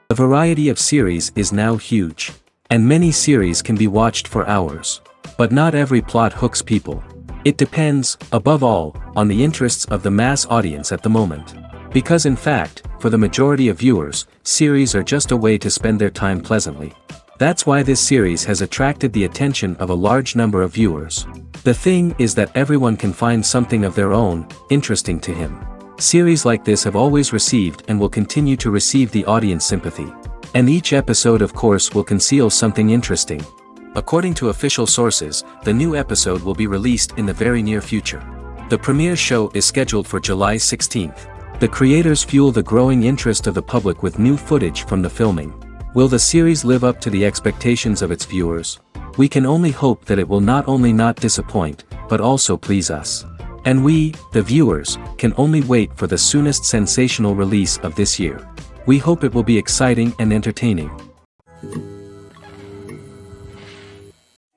The variety of series is now huge. And many series can be watched for hours. But not every plot hooks people. It depends, above all, on the interests of the mass audience at the moment. Because in fact, for the majority of viewers, series are just a way to spend their time pleasantly. That's why this series has attracted the attention of a large number of viewers. The thing is that everyone can find something of their own, interesting to him. Series like this have always received and will continue to receive the audience sympathy. And each episode of course will conceal something interesting. According to official sources, the new episode will be released in the very near future. The premiere show is scheduled for July 16th. The creators fuel the growing interest of the public with new footage from the filming. Will the series live up to the expectations of its viewers? We can only hope that it will not only not disappoint, but also please us. And we, the viewers, can only wait for the soonest sensational release of this year. We hope it will be exciting and entertaining.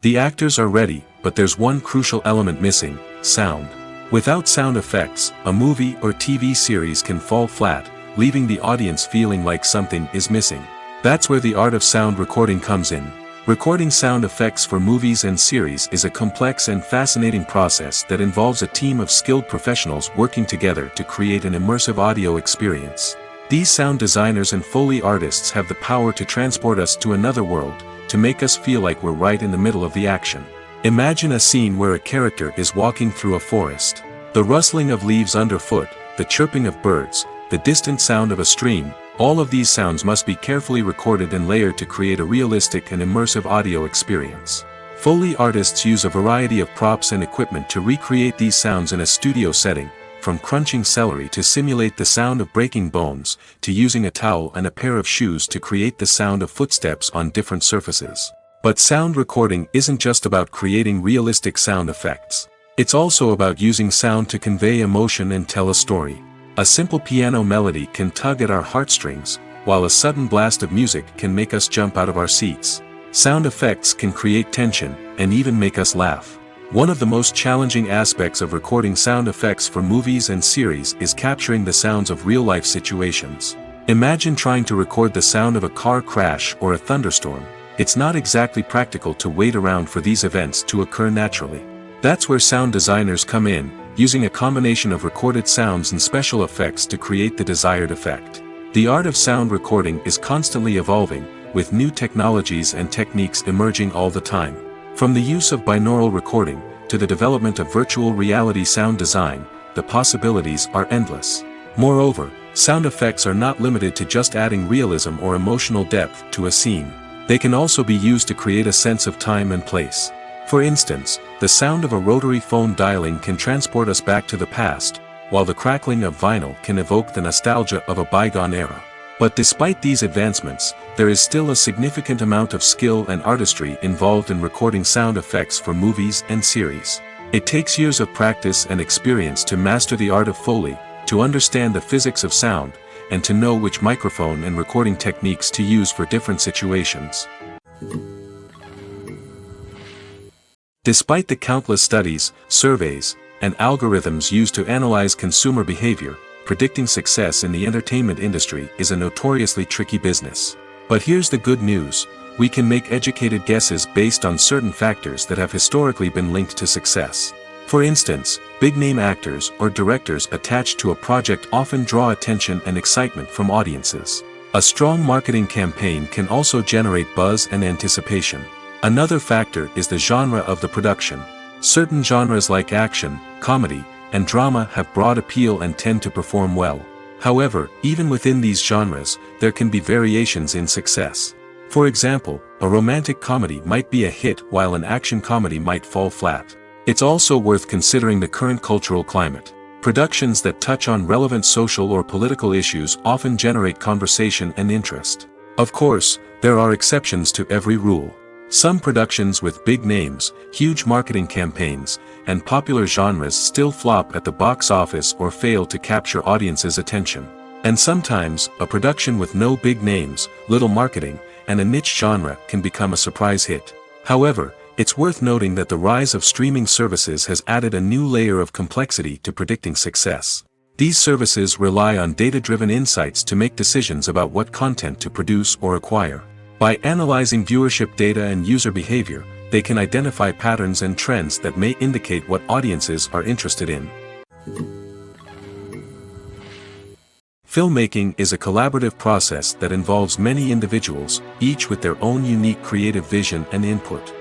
The actors are ready, but there's one crucial element missing: sound. Without sound effects, a movie or TV series can fall flat, leaving the audience feeling like something is missing. That's where the art of sound recording comes in. Recording sound effects for movies and series is a complex and fascinating process that involves a team of skilled professionals working together to create an immersive audio experience. These sound designers and Foley artists have the power to transport us to another world, to make us feel like we're right in the middle of the action. Imagine a scene where a character is walking through a forest. The rustling of leaves underfoot, the chirping of birds, the distant sound of a stream, all of these sounds must be carefully recorded and layered to create a realistic and immersive audio experience. Foley artists use a variety of props and equipment to recreate these sounds in a studio setting, from crunching celery to simulate the sound of breaking bones, to using a towel and a pair of shoes to create the sound of footsteps on different surfaces. But sound recording isn't just about creating realistic sound effects. It's also about using sound to convey emotion and tell a story. A simple piano melody can tug at our heartstrings, while a sudden blast of music can make us jump out of our seats. Sound effects can create tension, and even make us laugh. One of the most challenging aspects of recording sound effects for movies and series is capturing the sounds of real-life situations. Imagine trying to record the sound of a car crash or a thunderstorm. It's not exactly practical to wait around for these events to occur naturally. That's where sound designers come in, using a combination of recorded sounds and special effects to create the desired effect. The art of sound recording is constantly evolving, with new technologies and techniques emerging all the time. From the use of binaural recording, to the development of virtual reality sound design, the possibilities are endless. Moreover, sound effects are not limited to just adding realism or emotional depth to a scene. They can also be used to create a sense of time and place. For instance, the sound of a rotary phone dialing can transport us back to the past, while the crackling of vinyl can evoke the nostalgia of a bygone era. But despite these advancements, there is still a significant amount of skill and artistry involved in recording sound effects for movies and series. It takes years of practice and experience to master the art of Foley, to understand the physics of sound, and to know which microphone and recording techniques to use for different situations. Despite the countless studies, surveys, and algorithms used to analyze consumer behavior, predicting success in the entertainment industry is a notoriously tricky business. But here's the good news: we can make educated guesses based on certain factors that have historically been linked to success. For instance, big-name actors or directors attached to a project often draw attention and excitement from audiences. A strong marketing campaign can also generate buzz and anticipation. Another factor is the genre of the production. Certain genres like action, comedy, and drama have broad appeal and tend to perform well. However, even within these genres, there can be variations in success. For example, a romantic comedy might be a hit while an action comedy might fall flat. It's also worth considering the current cultural climate. Productions that touch on relevant social or political issues often generate conversation and interest. Of course, there are exceptions to every rule. Some productions with big names, huge marketing campaigns, and popular genres still flop at the box office or fail to capture audiences' attention. And sometimes, a production with no big names, little marketing, and a niche genre can become a surprise hit. However, it's worth noting that the rise of streaming services has added a new layer of complexity to predicting success. These services rely on data-driven insights to make decisions about what content to produce or acquire. By analyzing viewership data and user behavior, they can identify patterns and trends that may indicate what audiences are interested in. Filmmaking is a collaborative process that involves many individuals, each with their own unique creative vision and input.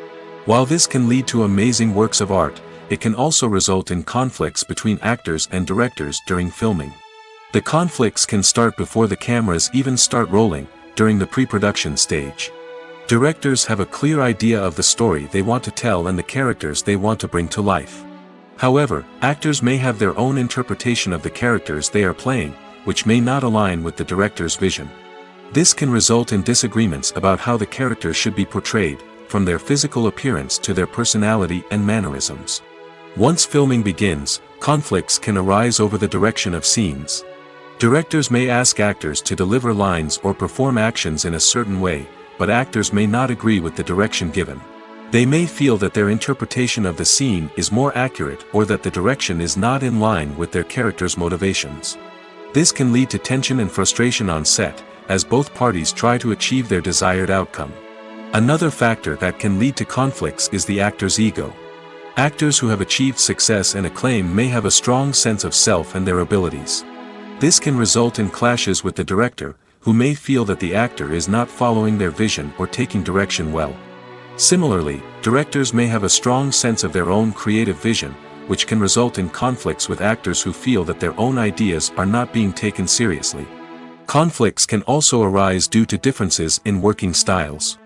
While this can lead to amazing works of art, it can also result in conflicts between actors and directors during filming. The conflicts can start before the cameras even start rolling, during the pre-production stage. Directors have a clear idea of the story they want to tell and the characters they want to bring to life. However, actors may have their own interpretation of the characters they are playing, which may not align with the director's vision. This can result in disagreements about how the characters should be portrayed, from their physical appearance to their personality and mannerisms. Once filming begins, conflicts can arise over the direction of scenes. Directors may ask actors to deliver lines or perform actions in a certain way, but actors may not agree with the direction given. They may feel that their interpretation of the scene is more accurate or that the direction is not in line with their character's motivations. This can lead to tension and frustration on set, as both parties try to achieve their desired outcome. Another factor that can lead to conflicts is the actor's ego. Actors who have achieved success and acclaim may have a strong sense of self and their abilities. This can result in clashes with the director, who may feel that the actor is not following their vision or taking direction well. Similarly, directors may have a strong sense of their own creative vision, which can result in conflicts with actors who feel that their own ideas are not being taken seriously. Conflicts can also arise due to differences in working styles.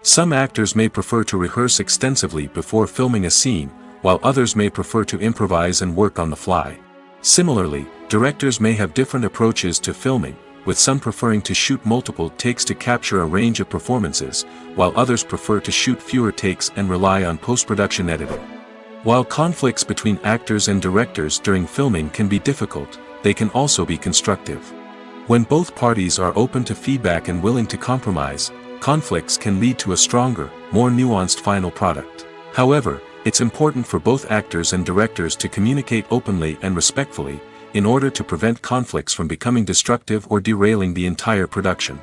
Some actors may prefer to rehearse extensively before filming a scene, while others may prefer to improvise and work on the fly. Similarly, directors may have different approaches to filming, with some preferring to shoot multiple takes to capture a range of performances, while others prefer to shoot fewer takes and rely on post-production editing. While conflicts between actors and directors during filming can be difficult, they can also be constructive. When both parties are open to feedback and willing to compromise, conflicts can lead to a stronger, more nuanced final product. However, it's important for both actors and directors to communicate openly and respectfully, in order to prevent conflicts from becoming destructive or derailing the entire production.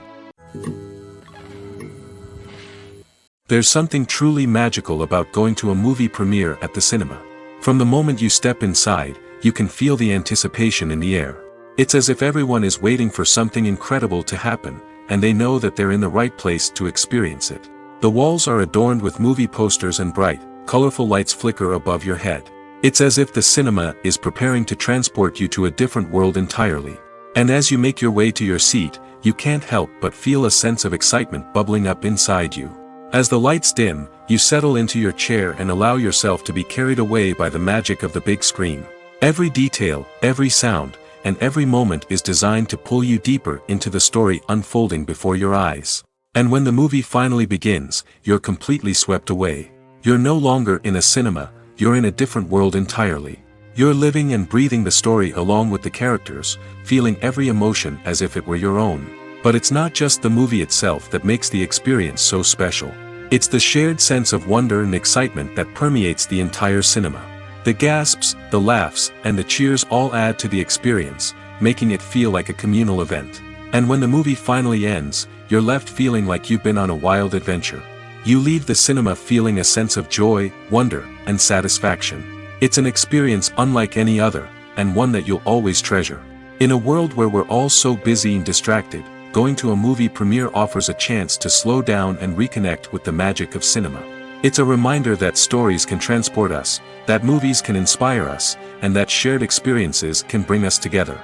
There's something truly magical about going to a movie premiere at the cinema. From the moment you step inside, you can feel the anticipation in the air. It's as if everyone is waiting for something incredible to happen, and they know that they're in the right place to experience it. The walls are adorned with movie posters and bright, colorful lights flicker above your head. It's as if the cinema is preparing to transport you to a different world entirely. And as you make your way to your seat, you can't help but feel a sense of excitement bubbling up inside you. As the lights dim, you settle into your chair and allow yourself to be carried away by the magic of the big screen. Every detail, every sound, and every moment is designed to pull you deeper into the story unfolding before your eyes. And when the movie finally begins, you're completely swept away. You're no longer in a cinema, you're in a different world entirely. You're living and breathing the story along with the characters, feeling every emotion as if it were your own. But it's not just the movie itself that makes the experience so special. It's the shared sense of wonder and excitement that permeates the entire cinema. The gasps, the laughs, and the cheers all add to the experience, making it feel like a communal event. And when the movie finally ends, you're left feeling like you've been on a wild adventure. You leave the cinema feeling a sense of joy, wonder, and satisfaction. It's an experience unlike any other, and one that you'll always treasure. In a world where we're all so busy and distracted, going to a movie premiere offers a chance to slow down and reconnect with the magic of cinema. It's a reminder that stories can transport us, that movies can inspire us, and that shared experiences can bring us together.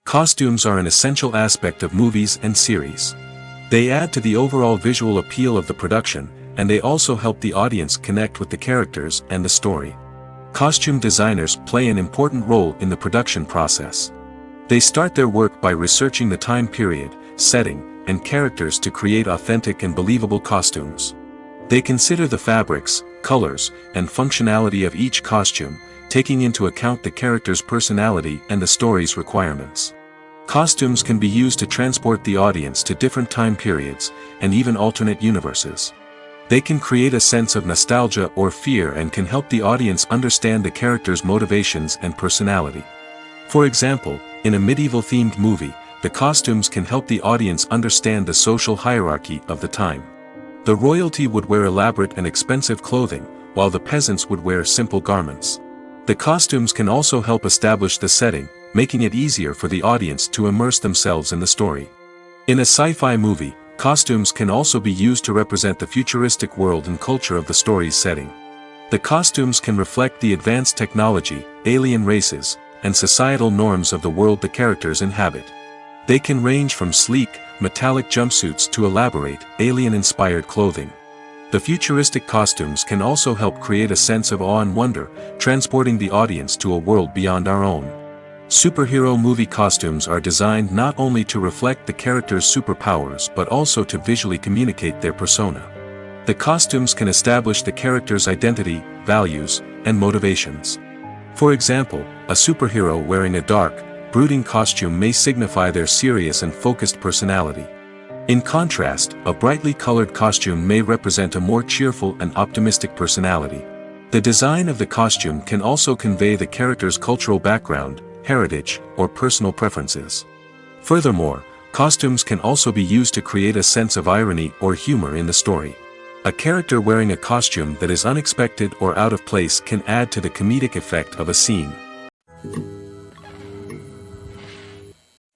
Costumes are an essential aspect of movies and series. They add to the overall visual appeal of the production, and they also help the audience connect with the characters and the story. Costume designers play an important role in the production process. They start their work by researching the time period, setting, and characters to create authentic and believable costumes. They consider the fabrics, colors, and functionality of each costume, taking into account the character's personality and the story's requirements. Costumes can be used to transport the audience to different time periods, and even alternate universes. They can create a sense of nostalgia or fear and can help the audience understand the character's motivations and personality. For example, in a medieval-themed movie, the costumes can help the audience understand the social hierarchy of the time. The royalty would wear elaborate and expensive clothing, while the peasants would wear simple garments. The costumes can also help establish the setting, making it easier for the audience to immerse themselves in the story. In a sci-fi movie, costumes can also be used to represent the futuristic world and culture of the story's setting. The costumes can reflect the advanced technology, alien races, and societal norms of the world the characters inhabit. They can range from sleek, metallic jumpsuits to elaborate, alien-inspired clothing. The futuristic costumes can also help create a sense of awe and wonder, transporting the audience to a world beyond our own. Superhero movie costumes are designed not only to reflect the character's superpowers but also to visually communicate their persona. The costumes can establish the character's identity, values, and motivations. For example, a superhero wearing a dark, brooding costume may signify their serious and focused personality. In contrast, a brightly colored costume may represent a more cheerful and optimistic personality. The design of the costume can also convey the character's cultural background, heritage, or personal preferences. Furthermore, costumes can also be used to create a sense of irony or humor in the story. A character wearing a costume that is unexpected or out of place can add to the comedic effect of a scene.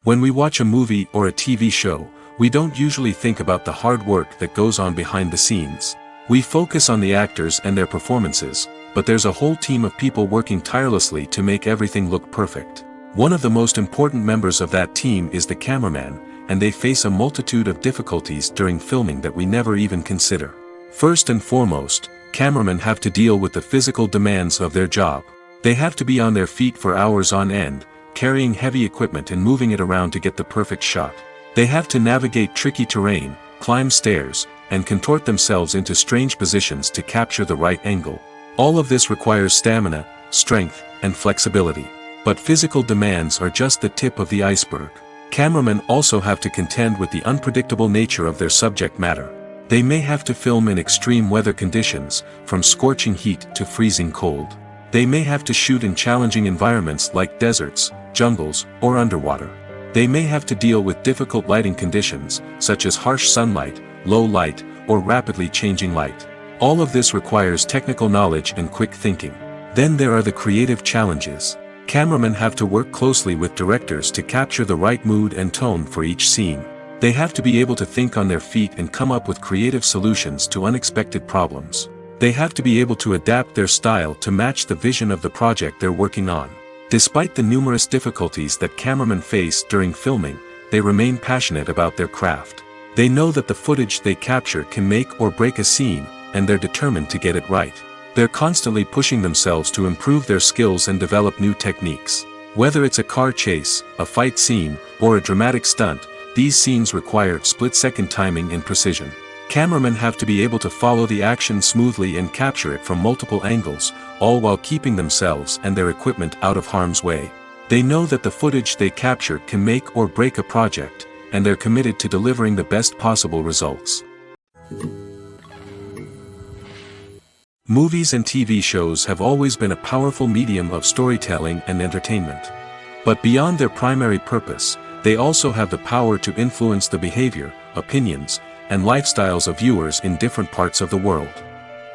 When we watch a movie or a TV show, we don't usually think about the hard work that goes on behind the scenes. We focus on the actors and their performances, but there's a whole team of people working tirelessly to make everything look perfect. One of the most important members of that team is the cameraman, and they face a multitude of difficulties during filming that we never even consider. First and foremost, cameramen have to deal with the physical demands of their job. They have to be on their feet for hours on end, carrying heavy equipment and moving it around to get the perfect shot. They have to navigate tricky terrain, climb stairs, and contort themselves into strange positions to capture the right angle. All of this requires stamina, strength, and flexibility. But physical demands are just the tip of the iceberg. Cameramen also have to contend with the unpredictable nature of their subject matter. They may have to film in extreme weather conditions, from scorching heat to freezing cold. They may have to shoot in challenging environments like deserts, jungles, or underwater. They may have to deal with difficult lighting conditions, such as harsh sunlight, low light, or rapidly changing light. All of this requires technical knowledge and quick thinking. Then there are the creative challenges. Cameramen have to work closely with directors to capture the right mood and tone for each scene. They have to be able to think on their feet and come up with creative solutions to unexpected problems. They have to be able to adapt their style to match the vision of the project they're working on. Despite the numerous difficulties that cameramen face during filming, they remain passionate about their craft. They know that the footage they capture can make or break a scene, and they're determined to get it right. They're constantly pushing themselves to improve their skills and develop new techniques. Whether it's a car chase, a fight scene, or a dramatic stunt, these scenes require split-second timing and precision. Cameramen have to be able to follow the action smoothly and capture it from multiple angles, all while keeping themselves and their equipment out of harm's way. They know that the footage they capture can make or break a project, and they're committed to delivering the best possible results. Movies and TV shows have always been a powerful medium of storytelling and entertainment. But beyond their primary purpose, they also have the power to influence the behavior, opinions, and lifestyles of viewers in different parts of the world.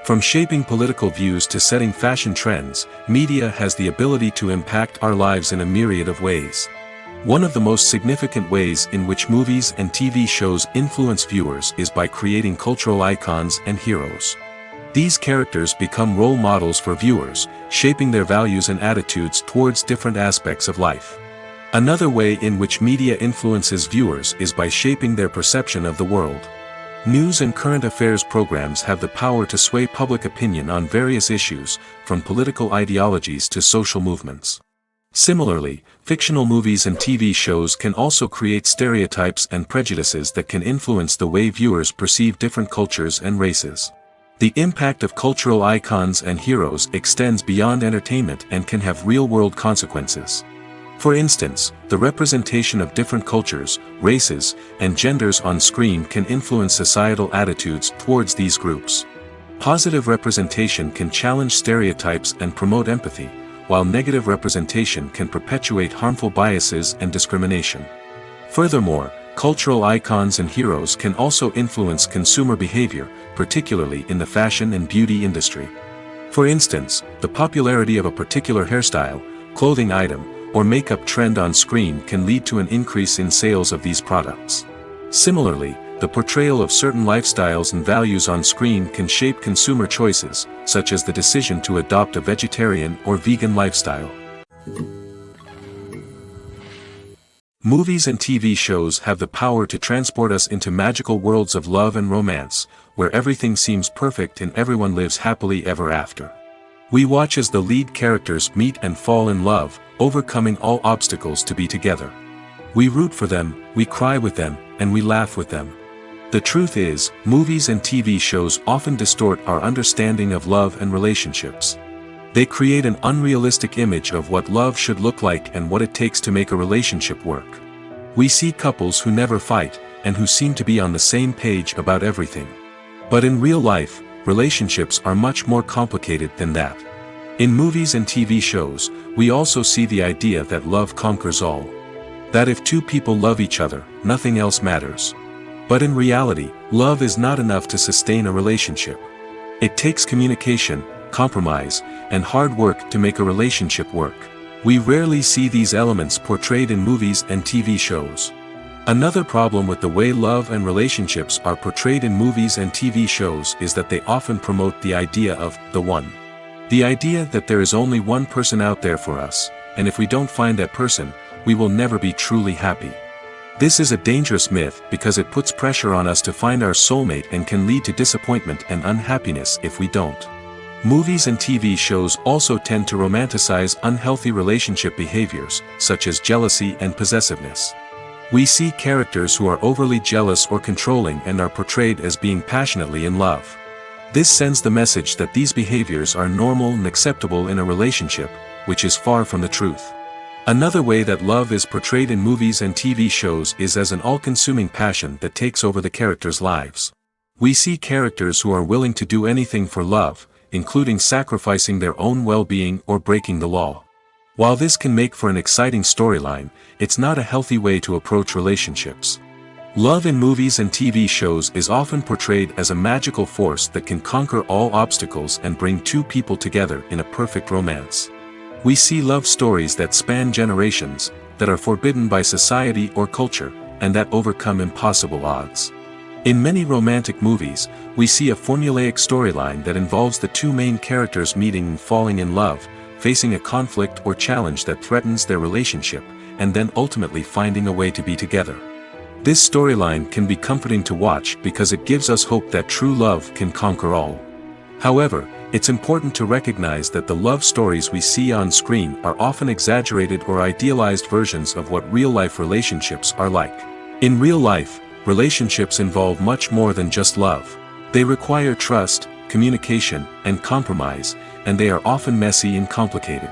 From shaping political views to setting fashion trends, media has the ability to impact our lives in a myriad of ways. One of the most significant ways in which movies and TV shows influence viewers is by creating cultural icons and heroes. These characters become role models for viewers, shaping their values and attitudes towards different aspects of life. Another way in which media influences viewers is by shaping their perception of the world. News and current affairs programs have the power to sway public opinion on various issues, from political ideologies to social movements. Similarly, fictional movies and TV shows can also create stereotypes and prejudices that can influence the way viewers perceive different cultures and races. The impact of cultural icons and heroes extends beyond entertainment and can have real-world consequences. For instance, the representation of different cultures, races, and genders on screen can influence societal attitudes towards these groups. Positive representation can challenge stereotypes and promote empathy, while negative representation can perpetuate harmful biases and discrimination. Furthermore, cultural icons and heroes can also influence consumer behavior, particularly in the fashion and beauty industry. For instance, the popularity of a particular hairstyle, clothing item, or makeup trend on screen can lead to an increase in sales of these products. Similarly, the portrayal of certain lifestyles and values on screen can shape consumer choices, such as the decision to adopt a vegetarian or vegan lifestyle. Movies and TV shows have the power to transport us into magical worlds of love and romance, where everything seems perfect and everyone lives happily ever after. We watch as the lead characters meet and fall in love, overcoming all obstacles to be together. We root for them, we cry with them, and we laugh with them. The truth is, movies and TV shows often distort our understanding of love and relationships. They create an unrealistic image of what love should look like and what it takes to make a relationship work. We see couples who never fight, and who seem to be on the same page about everything. But in real life, relationships are much more complicated than that. In movies and TV shows, we also see the idea that love conquers all. That if two people love each other, nothing else matters. But in reality, love is not enough to sustain a relationship. It takes communication, compromise, and hard work to make a relationship work. We rarely see these elements portrayed in movies and TV shows. Another problem with the way love and relationships are portrayed in movies and TV shows is that they often promote the idea of the one. The idea that there is only one person out there for us, and if we don't find that person, we will never be truly happy. This is a dangerous myth because it puts pressure on us to find our soulmate and can lead to disappointment and unhappiness if we don't. Movies and TV shows also tend to romanticize unhealthy relationship behaviors, such as jealousy and possessiveness. We see characters who are overly jealous or controlling and are portrayed as being passionately in love. This sends the message that these behaviors are normal and acceptable in a relationship, which is far from the truth. Another way that love is portrayed in movies and TV shows is as an all-consuming passion that takes over the characters' lives. We see characters who are willing to do anything for love, including sacrificing their own well-being or breaking the law. While this can make for an exciting storyline, it's not a healthy way to approach relationships. Love in movies and TV shows is often portrayed as a magical force that can conquer all obstacles and bring two people together in a perfect romance. We see love stories that span generations, that are forbidden by society or culture, and that overcome impossible odds. In many romantic movies, we see a formulaic storyline that involves the two main characters meeting and falling in love, facing a conflict or challenge that threatens their relationship, and then ultimately finding a way to be together. This storyline can be comforting to watch because it gives us hope that true love can conquer all. However, it's important to recognize that the love stories we see on screen are often exaggerated or idealized versions of what real-life relationships are like. In real life, relationships involve much more than just love. They require trust, communication, and compromise, and they are often messy and complicated.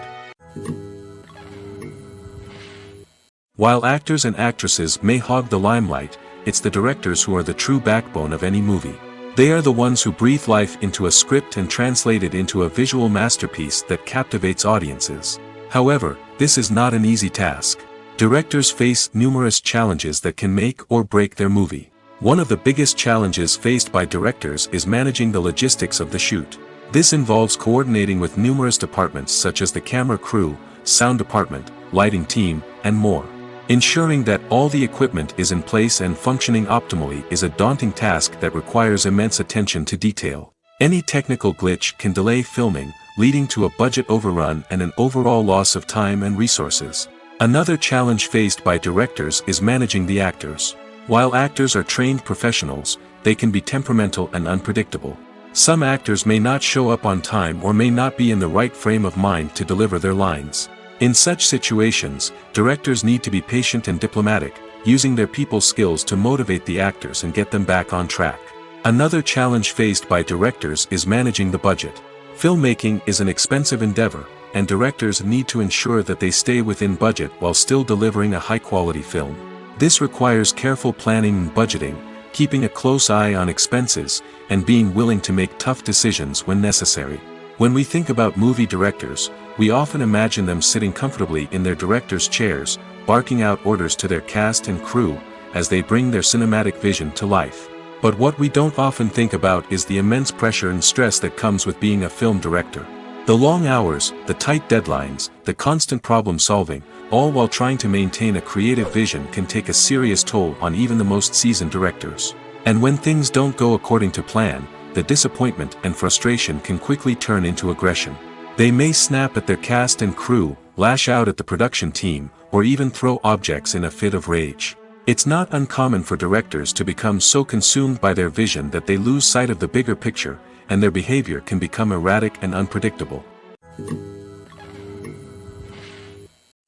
While actors and actresses may hog the limelight, it's the directors who are the true backbone of any movie. They are the ones who breathe life into a script and translate it into a visual masterpiece that captivates audiences. However, this is not an easy task. Directors face numerous challenges that can make or break their movie. One of the biggest challenges faced by directors is managing the logistics of the shoot. This involves coordinating with numerous departments such as the camera crew, sound department, lighting team, and more. Ensuring that all the equipment is in place and functioning optimally is a daunting task that requires immense attention to detail. Any technical glitch can delay filming, leading to a budget overrun and an overall loss of time and resources. Another challenge faced by directors is managing the actors. While actors are trained professionals, they can be temperamental and unpredictable. Some actors may not show up on time or may not be in the right frame of mind to deliver their lines. In such situations, directors need to be patient and diplomatic, using their people skills to motivate the actors and get them back on track. Another challenge faced by directors is managing the budget. Filmmaking is an expensive endeavor, and directors need to ensure that they stay within budget while still delivering a high-quality film. This requires careful planning and budgeting, keeping a close eye on expenses, and being willing to make tough decisions when necessary. When we think about movie directors, we often imagine them sitting comfortably in their director's chairs, barking out orders to their cast and crew, as they bring their cinematic vision to life. But what we don't often think about is the immense pressure and stress that comes with being a film director. The long hours, the tight deadlines, the constant problem solving, all while trying to maintain a creative vision can take a serious toll on even the most seasoned directors. And when things don't go according to plan, the disappointment and frustration can quickly turn into aggression. They may snap at their cast and crew, lash out at the production team, or even throw objects in a fit of rage. It's not uncommon for directors to become so consumed by their vision that they lose sight of the bigger picture, and their behavior can become erratic and unpredictable.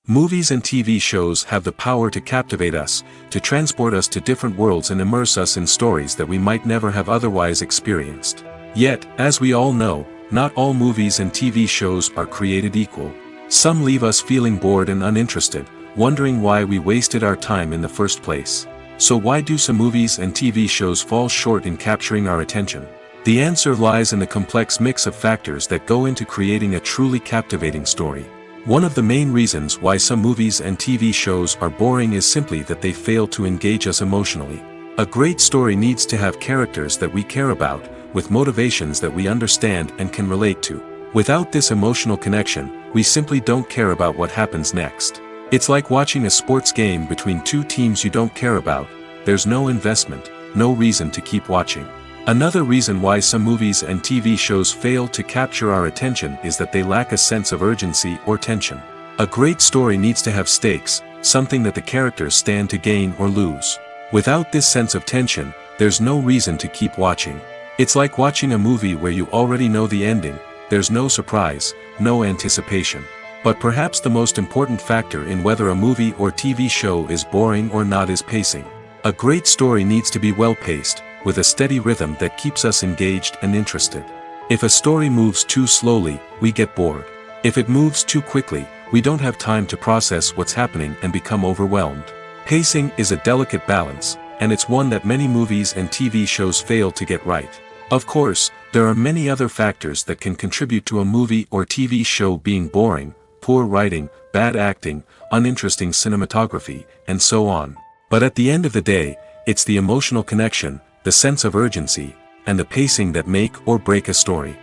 Movies and TV shows have the power to captivate us, to transport us to different worlds and immerse us in stories that we might never have otherwise experienced. Yet, as we all know, not all movies and TV shows are created equal. Some leave us feeling bored and uninterested, wondering why we wasted our time in the first place. So why do some movies and TV shows fall short in capturing our attention? The answer lies in the complex mix of factors that go into creating a truly captivating story. One of the main reasons why some movies and TV shows are boring is simply that they fail to engage us emotionally. A great story needs to have characters that we care about, with motivations that we understand and can relate to. Without this emotional connection, we simply don't care about what happens next. It's like watching a sports game between two teams you don't care about. There's no investment, no reason to keep watching. Another reason why some movies and TV shows fail to capture our attention is that they lack a sense of urgency or tension. A great story needs to have stakes, something that the characters stand to gain or lose. Without this sense of tension, there's no reason to keep watching. It's like watching a movie where you already know the ending. There's no surprise, no anticipation. But perhaps the most important factor in whether a movie or TV show is boring or not is pacing. A great story needs to be well-paced, with a steady rhythm that keeps us engaged and interested. If a story moves too slowly, we get bored. If it moves too quickly, we don't have time to process what's happening and become overwhelmed. Pacing is a delicate balance, and it's one that many movies and TV shows fail to get right. Of course, there are many other factors that can contribute to a movie or TV show being boring: poor writing, bad acting, uninteresting cinematography, and so on. But at the end of the day, it's the emotional connection, the sense of urgency, and the pacing that make or break a story.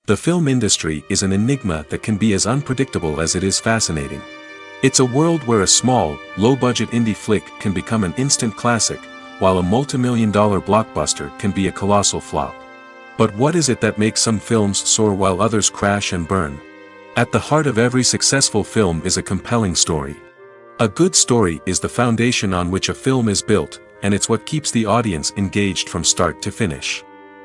The film industry is an enigma that can be as unpredictable as it is fascinating. It's a world where a small, low-budget indie flick can become an instant classic, while a multi-million-dollar blockbuster can be a colossal flop. But what is it that makes some films soar while others crash and burn? At the heart of every successful film is a compelling story. A good story is the foundation on which a film is built, and it's what keeps the audience engaged from start to finish.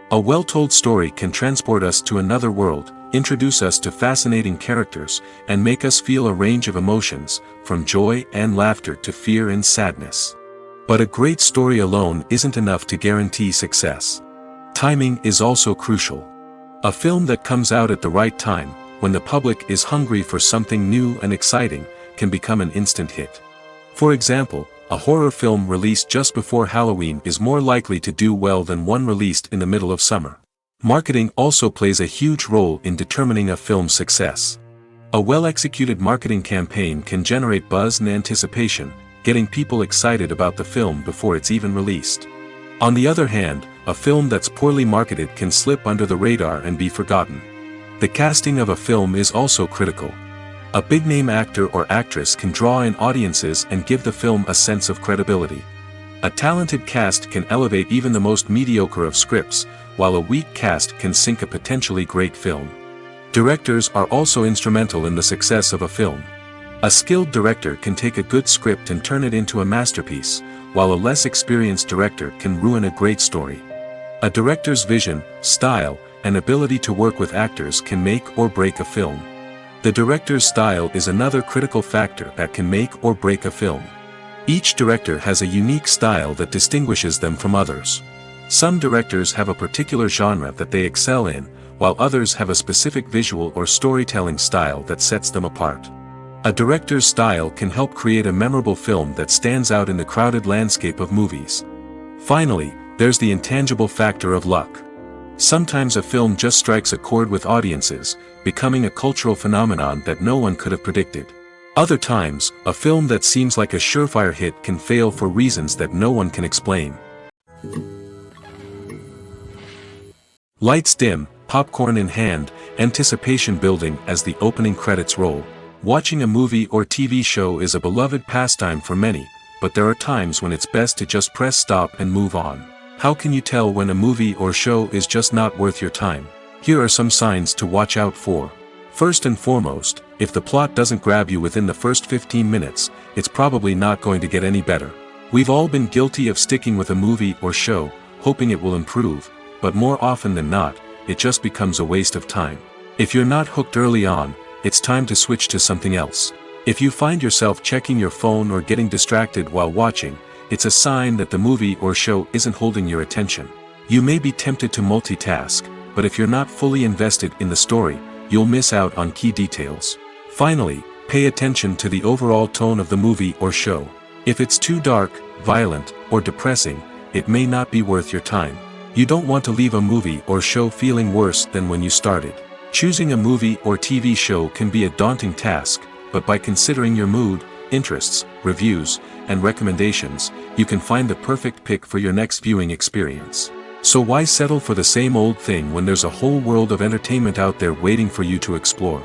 A well-told story can transport us to another world, introduce us to fascinating characters, and make us feel a range of emotions, from joy and laughter to fear and sadness. But a great story alone isn't enough to guarantee success. Timing is also crucial. A film that comes out at the right time, when the public is hungry for something new and exciting, can become an instant hit. For example, a horror film released just before Halloween is more likely to do well than one released in the middle of summer. Marketing also plays a huge role in determining a film's success. A well-executed marketing campaign can generate buzz and anticipation, getting people excited about the film before it's even released. On the other hand, a film that's poorly marketed can slip under the radar and be forgotten. The casting of a film is also critical. A big-name actor or actress can draw in audiences and give the film a sense of credibility. A talented cast can elevate even the most mediocre of scripts, while a weak cast can sink a potentially great film. Directors are also instrumental in the success of a film. A skilled director can take a good script and turn it into a masterpiece, while a less experienced director can ruin a great story. A director's vision, style, and ability to work with actors can make or break a film. The director's style is another critical factor that can make or break a film. Each director has a unique style that distinguishes them from others. Some directors have a particular genre that they excel in, while others have a specific visual or storytelling style that sets them apart. A director's style can help create a memorable film that stands out in the crowded landscape of movies. Finally, there's the intangible factor of luck. Sometimes a film just strikes a chord with audiences, becoming a cultural phenomenon that no one could have predicted. Other times, a film that seems like a surefire hit can fail for reasons that no one can explain. Lights dim, popcorn in hand, anticipation building as the opening credits roll. Watching a movie or TV show is a beloved pastime for many, but there are times when it's best to just press stop and move on. How can you tell when a movie or show is just not worth your time? Here are some signs to watch out for. First and foremost, if the plot doesn't grab you within the first 15 minutes, it's probably not going to get any better. We've all been guilty of sticking with a movie or show, hoping it will improve, but more often than not, it just becomes a waste of time. If you're not hooked early on, it's time to switch to something else. If you find yourself checking your phone or getting distracted while watching, it's a sign that the movie or show isn't holding your attention. You may be tempted to multitask, but if you're not fully invested in the story, you'll miss out on key details. Finally, pay attention to the overall tone of the movie or show. If it's too dark, violent, or depressing, it may not be worth your time. You don't want to leave a movie or show feeling worse than when you started. Choosing a movie or TV show can be a daunting task, but by considering your mood, interests, reviews, and recommendations, you can find the perfect pick for your next viewing experience. So why settle for the same old thing when there's a whole world of entertainment out there waiting for you to explore?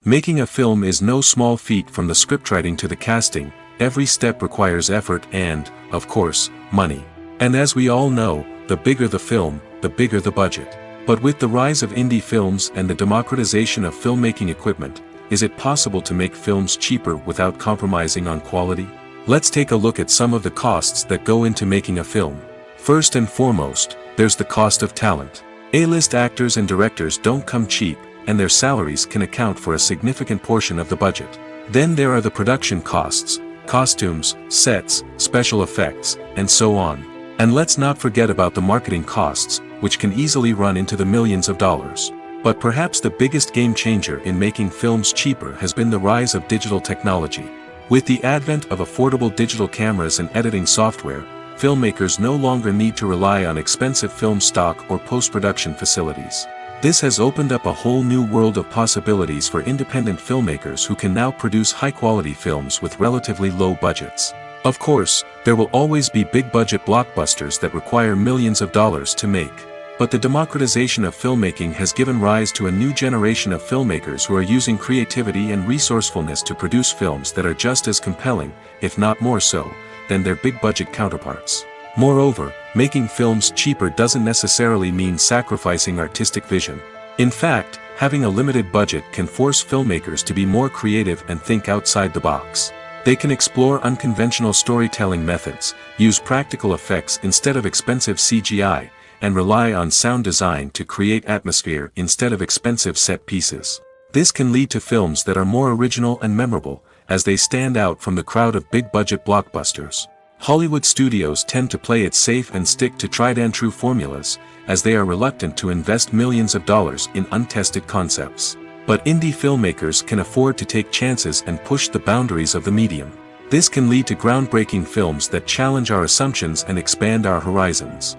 Making a film is no small feat. From the scriptwriting to the casting, every step requires effort and, of course, money. And as we all know, the bigger the film, the bigger the budget. But with the rise of indie films and the democratization of filmmaking equipment, is it possible to make films cheaper without compromising on quality? Let's take a look at some of the costs that go into making a film. First and foremost, there's the cost of talent. A-list actors and directors don't come cheap, and their salaries can account for a significant portion of the budget. Then there are the production costs, costumes, sets, special effects, and so on. And let's not forget about the marketing costs, which can easily run into the millions of dollars. But perhaps the biggest game changer in making films cheaper has been the rise of digital technology. With the advent of affordable digital cameras and editing software, filmmakers no longer need to rely on expensive film stock or post-production facilities. This has opened up a whole new world of possibilities for independent filmmakers who can now produce high-quality films with relatively low budgets. Of course, there will always be big-budget blockbusters that require millions of dollars to make. But the democratization of filmmaking has given rise to a new generation of filmmakers who are using creativity and resourcefulness to produce films that are just as compelling, if not more so, than their big-budget counterparts. Moreover, making films cheaper doesn't necessarily mean sacrificing artistic vision. In fact, having a limited budget can force filmmakers to be more creative and think outside the box. They can explore unconventional storytelling methods, use practical effects instead of expensive CGI, and rely on sound design to create atmosphere instead of expensive set pieces. This can lead to films that are more original and memorable, as they stand out from the crowd of big-budget blockbusters. Hollywood studios tend to play it safe and stick to tried-and-true formulas, as they are reluctant to invest millions of dollars in untested concepts. But indie filmmakers can afford to take chances and push the boundaries of the medium. This can lead to groundbreaking films that challenge our assumptions and expand our horizons.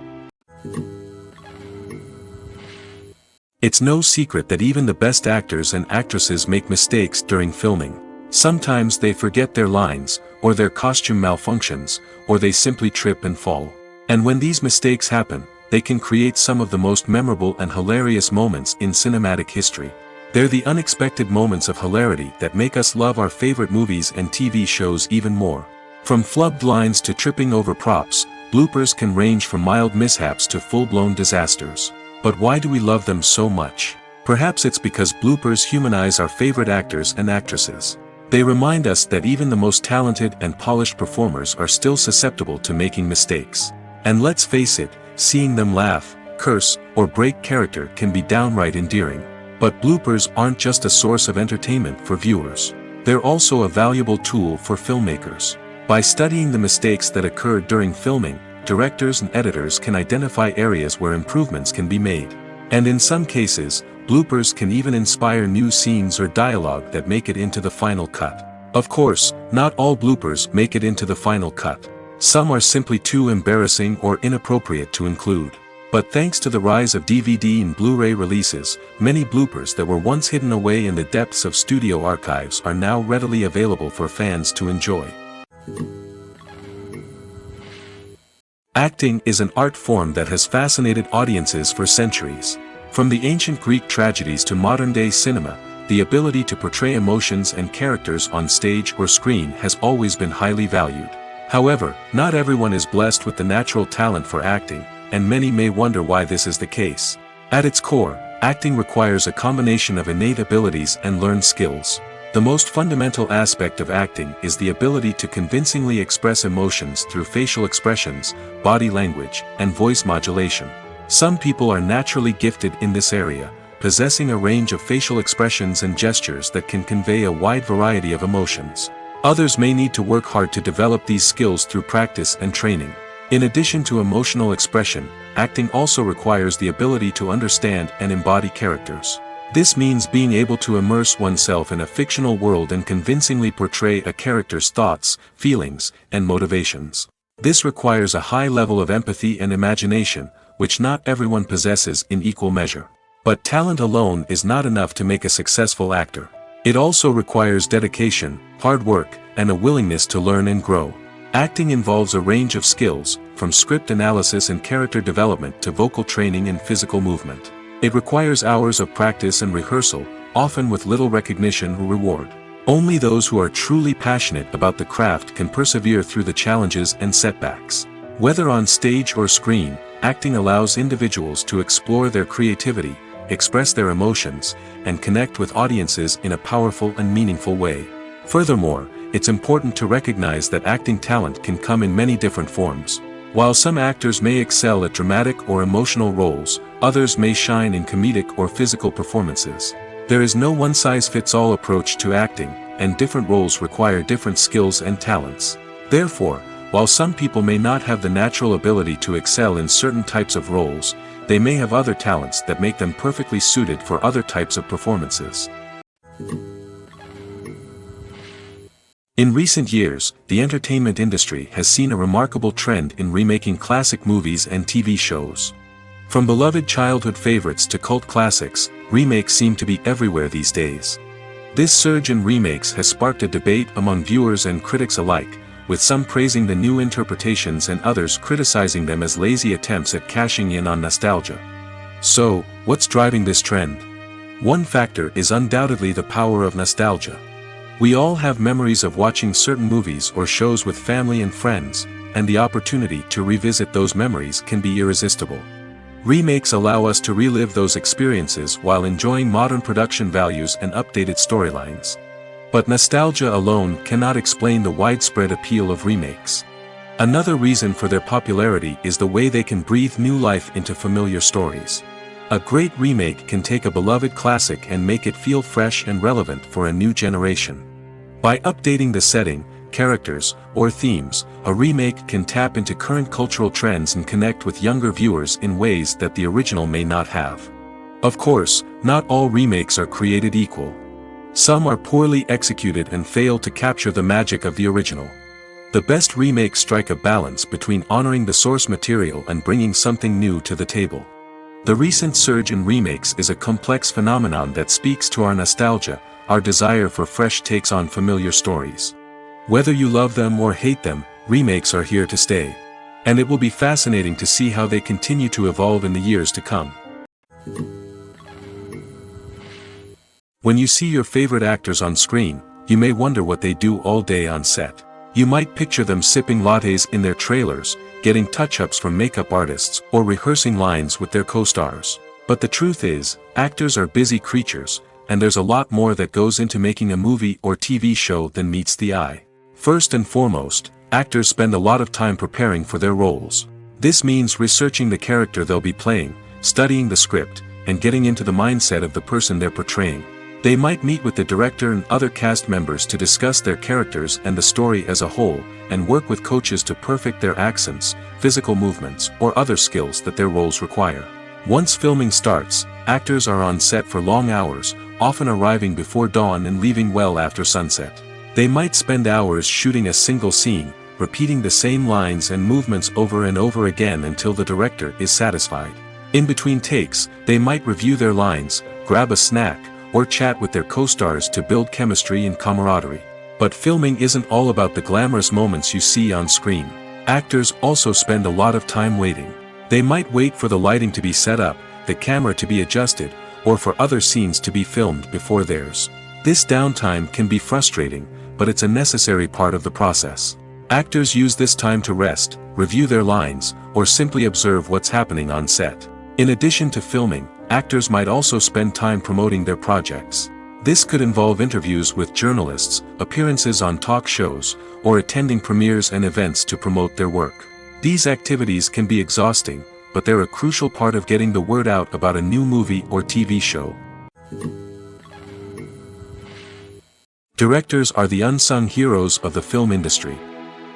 It's no secret that even the best actors and actresses make mistakes during filming. Sometimes they forget their lines, or their costume malfunctions, or they simply trip and fall. And when these mistakes happen, they can create some of the most memorable and hilarious moments in cinematic history. They're the unexpected moments of hilarity that make us love our favorite movies and TV shows even more. From flubbed lines to tripping over props, bloopers can range from mild mishaps to full-blown disasters. But why do we love them so much? Perhaps it's because bloopers humanize our favorite actors and actresses. They remind us that even the most talented and polished performers are still susceptible to making mistakes. And let's face it, seeing them laugh, curse, or break character can be downright endearing. But bloopers aren't just a source of entertainment for viewers. They're also a valuable tool for filmmakers. By studying the mistakes that occurred during filming, directors and editors can identify areas where improvements can be made. And in some cases, bloopers can even inspire new scenes or dialogue that make it into the final cut. Of course, not all bloopers make it into the final cut. Some are simply too embarrassing or inappropriate to include. But thanks to the rise of DVD and Blu-ray releases, many bloopers that were once hidden away in the depths of studio archives are now readily available for fans to enjoy. Acting is an art form that has fascinated audiences for centuries. From the ancient Greek tragedies to modern-day cinema, the ability to portray emotions and characters on stage or screen has always been highly valued. However, not everyone is blessed with the natural talent for acting, and many may wonder why this is the case. At its core, acting requires a combination of innate abilities and learned skills. The most fundamental aspect of acting is the ability to convincingly express emotions through facial expressions, body language, and voice modulation. Some people are naturally gifted in this area, possessing a range of facial expressions and gestures that can convey a wide variety of emotions. Others may need to work hard to develop these skills through practice and training. In addition to emotional expression, acting also requires the ability to understand and embody characters. This means being able to immerse oneself in a fictional world and convincingly portray a character's thoughts, feelings, and motivations. This requires a high level of empathy and imagination, which not everyone possesses in equal measure. But talent alone is not enough to make a successful actor. It also requires dedication, hard work, and a willingness to learn and grow. Acting involves a range of skills, from script analysis and character development to vocal training and physical movement. It requires hours of practice and rehearsal, often with little recognition or reward. Only those who are truly passionate about the craft can persevere through the challenges and setbacks. Whether on stage or screen, acting allows individuals to explore their creativity, express their emotions, and connect with audiences in a powerful and meaningful way. Furthermore, it's important to recognize that acting talent can come in many different forms. While some actors may excel at dramatic or emotional roles, others may shine in comedic or physical performances. There is no one-size-fits-all approach to acting, and different roles require different skills and talents. Therefore, while some people may not have the natural ability to excel in certain types of roles, they may have other talents that make them perfectly suited for other types of performances. In recent years, the entertainment industry has seen a remarkable trend in remaking classic movies and TV shows. From beloved childhood favorites to cult classics, remakes seem to be everywhere these days. This surge in remakes has sparked a debate among viewers and critics alike, with some praising the new interpretations and others criticizing them as lazy attempts at cashing in on nostalgia. So, what's driving this trend? One factor is undoubtedly the power of nostalgia. We all have memories of watching certain movies or shows with family and friends, and the opportunity to revisit those memories can be irresistible. Remakes allow us to relive those experiences while enjoying modern production values and updated storylines. But nostalgia alone cannot explain the widespread appeal of remakes. Another reason for their popularity is the way they can breathe new life into familiar stories. A great remake can take a beloved classic and make it feel fresh and relevant for a new generation. By updating the setting, characters, or themes, a remake can tap into current cultural trends and connect with younger viewers in ways that the original may not have. Of course, not all remakes are created equal. Some are poorly executed and fail to capture the magic of the original. The best remakes strike a balance between honoring the source material and bringing something new to the table. The recent surge in remakes is a complex phenomenon that speaks to our nostalgia, our desire for fresh takes on familiar stories. Whether you love them or hate them, remakes are here to stay. And it will be fascinating to see how they continue to evolve in the years to come. When you see your favorite actors on screen, you may wonder what they do all day on set. You might picture them sipping lattes in their trailers, getting touch-ups from makeup artists, or rehearsing lines with their co-stars. But the truth is, actors are busy creatures, and there's a lot more that goes into making a movie or TV show than meets the eye. First and foremost, actors spend a lot of time preparing for their roles. This means researching the character they'll be playing, studying the script, and getting into the mindset of the person they're portraying. They might meet with the director and other cast members to discuss their characters and the story as a whole, and work with coaches to perfect their accents, physical movements, or other skills that their roles require. Once filming starts, actors are on set for long hours, often arriving before dawn and leaving well after sunset. They might spend hours shooting a single scene, repeating the same lines and movements over and over again until the director is satisfied. In between takes, they might review their lines, grab a snack, or chat with their co-stars to build chemistry and camaraderie. But filming isn't all about the glamorous moments you see on screen. Actors also spend a lot of time waiting. They might wait for the lighting to be set up, the camera to be adjusted, or for other scenes to be filmed before theirs. This downtime can be frustrating, but it's a necessary part of the process. Actors use this time to rest, review their lines, or simply observe what's happening on set. In addition to filming, actors might also spend time promoting their projects. This could involve interviews with journalists, appearances on talk shows, or attending premieres and events to promote their work. These activities can be exhausting, but they're a crucial part of getting the word out about a new movie or TV show. Directors are the unsung heroes of the film industry.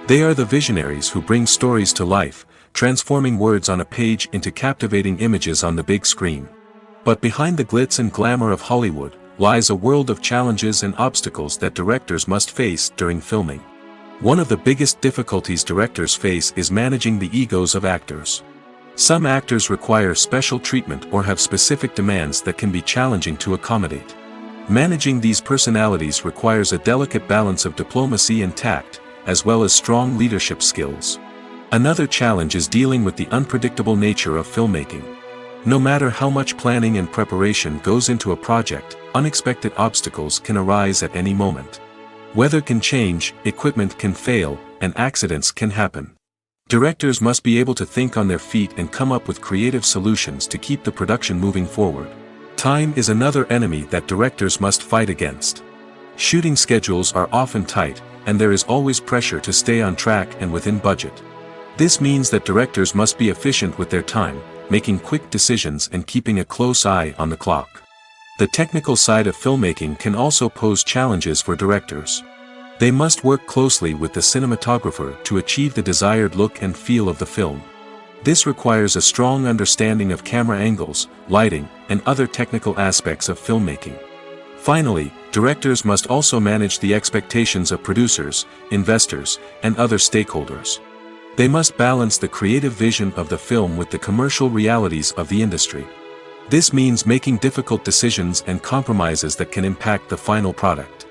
They are the visionaries who bring stories to life, transforming words on a page into captivating images on the big screen. But behind the glitz and glamour of Hollywood, lies a world of challenges and obstacles that directors must face during filming. One of the biggest difficulties directors face is managing the egos of actors. Some actors require special treatment or have specific demands that can be challenging to accommodate. Managing these personalities requires a delicate balance of diplomacy and tact, as well as strong leadership skills. Another challenge is dealing with the unpredictable nature of filmmaking. No matter how much planning and preparation goes into a project, unexpected obstacles can arise at any moment. Weather can change, equipment can fail, and accidents can happen. Directors must be able to think on their feet and come up with creative solutions to keep the production moving forward. Time is another enemy that directors must fight against. Shooting schedules are often tight, and there is always pressure to stay on track and within budget. This means that directors must be efficient with their time, making quick decisions and keeping a close eye on the clock. The technical side of filmmaking can also pose challenges for directors. They must work closely with the cinematographer to achieve the desired look and feel of the film. This requires a strong understanding of camera angles, lighting, and other technical aspects of filmmaking. Finally, directors must also manage the expectations of producers, investors, and other stakeholders. They must balance the creative vision of the film with the commercial realities of the industry. This means making difficult decisions and compromises that can impact the final product.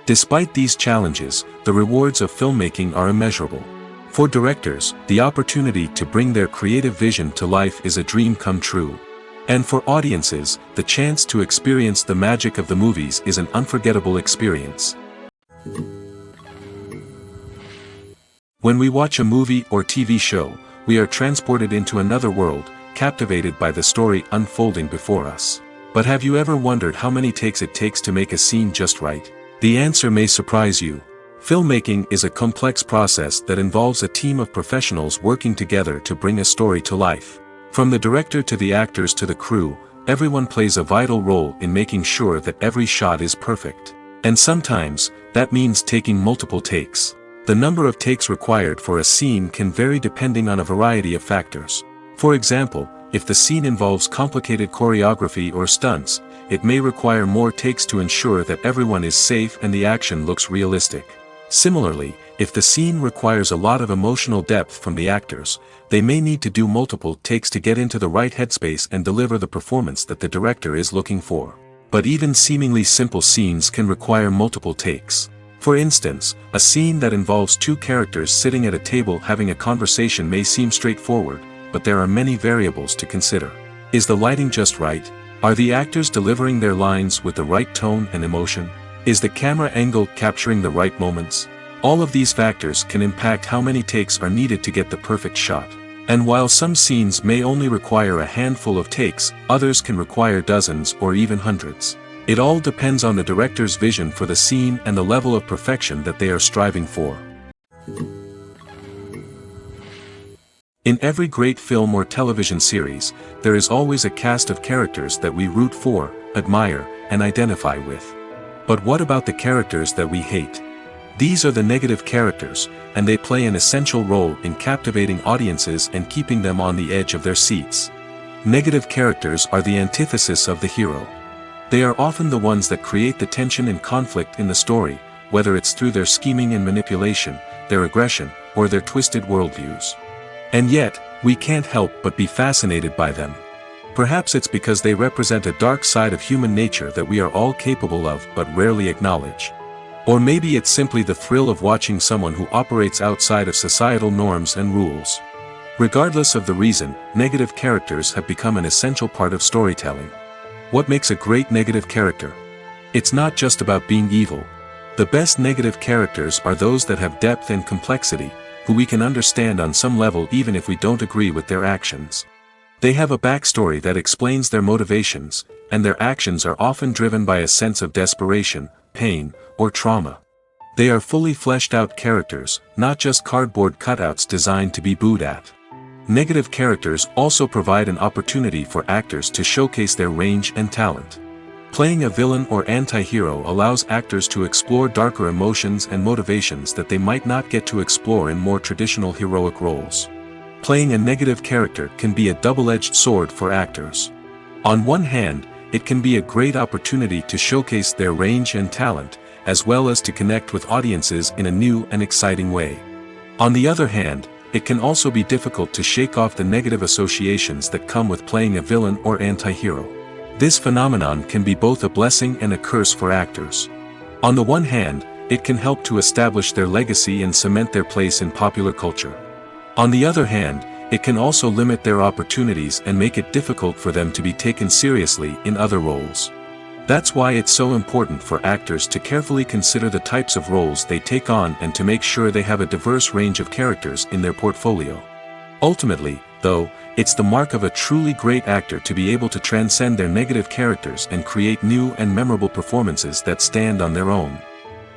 Despite these challenges, the rewards of filmmaking are immeasurable. For directors, the opportunity to bring their creative vision to life is a dream come true. And for audiences, the chance to experience the magic of the movies is an unforgettable experience. When we watch a movie or TV show, we are transported into another world, captivated by the story unfolding before us. But have you ever wondered how many takes it takes to make a scene just right? The answer may surprise you. Filmmaking is a complex process that involves a team of professionals working together to bring a story to life. From the director to the actors to the crew, everyone plays a vital role in making sure that every shot is perfect. And sometimes, that means taking multiple takes. The number of takes required for a scene can vary depending on a variety of factors. For example, if the scene involves complicated choreography or stunts, it may require more takes to ensure that everyone is safe and the action looks realistic. Similarly, if the scene requires a lot of emotional depth from the actors, they may need to do multiple takes to get into the right headspace and deliver the performance that the director is looking for. But even seemingly simple scenes can require multiple takes. For instance, a scene that involves two characters sitting at a table having a conversation may seem straightforward, but there are many variables to consider. Is the lighting just right? Are the actors delivering their lines with the right tone and emotion? Is the camera angle capturing the right moments? All of these factors can impact how many takes are needed to get the perfect shot. And while some scenes may only require a handful of takes, others can require dozens or even hundreds. It all depends on the director's vision for the scene and the level of perfection that they are striving for. In every great film or television series, there is always a cast of characters that we root for, admire, and identify with. But what about the characters that we hate? These are the negative characters, and they play an essential role in captivating audiences and keeping them on the edge of their seats. Negative characters are the antithesis of the hero. They are often the ones that create the tension and conflict in the story, whether it's through their scheming and manipulation, their aggression, or their twisted worldviews. And yet, we can't help but be fascinated by them. Perhaps it's because they represent a dark side of human nature that we are all capable of but rarely acknowledge. Or maybe it's simply the thrill of watching someone who operates outside of societal norms and rules. Regardless of the reason, negative characters have become an essential part of storytelling. What makes a great negative character? It's not just about being evil. The best negative characters are those that have depth and complexity, who we can understand on some level even if we don't agree with their actions. They have a backstory that explains their motivations, and their actions are often driven by a sense of desperation, pain, or trauma. They are fully fleshed out characters, not just cardboard cutouts designed to be booed at. Negative characters also provide an opportunity for actors to showcase their range and talent. Playing a villain or anti-hero allows actors to explore darker emotions and motivations that they might not get to explore in more traditional heroic roles. Playing a negative character can be a double-edged sword for actors. On one hand, it can be a great opportunity to showcase their range and talent, as well as to connect with audiences in a new and exciting way. On the other hand, it can also be difficult to shake off the negative associations that come with playing a villain or anti-hero. This phenomenon can be both a blessing and a curse for actors. On the one hand, it can help to establish their legacy and cement their place in popular culture. On the other hand, it can also limit their opportunities and make it difficult for them to be taken seriously in other roles. That's why it's so important for actors to carefully consider the types of roles they take on and to make sure they have a diverse range of characters in their portfolio. Ultimately, though, it's the mark of a truly great actor to be able to transcend their negative characters and create new and memorable performances that stand on their own.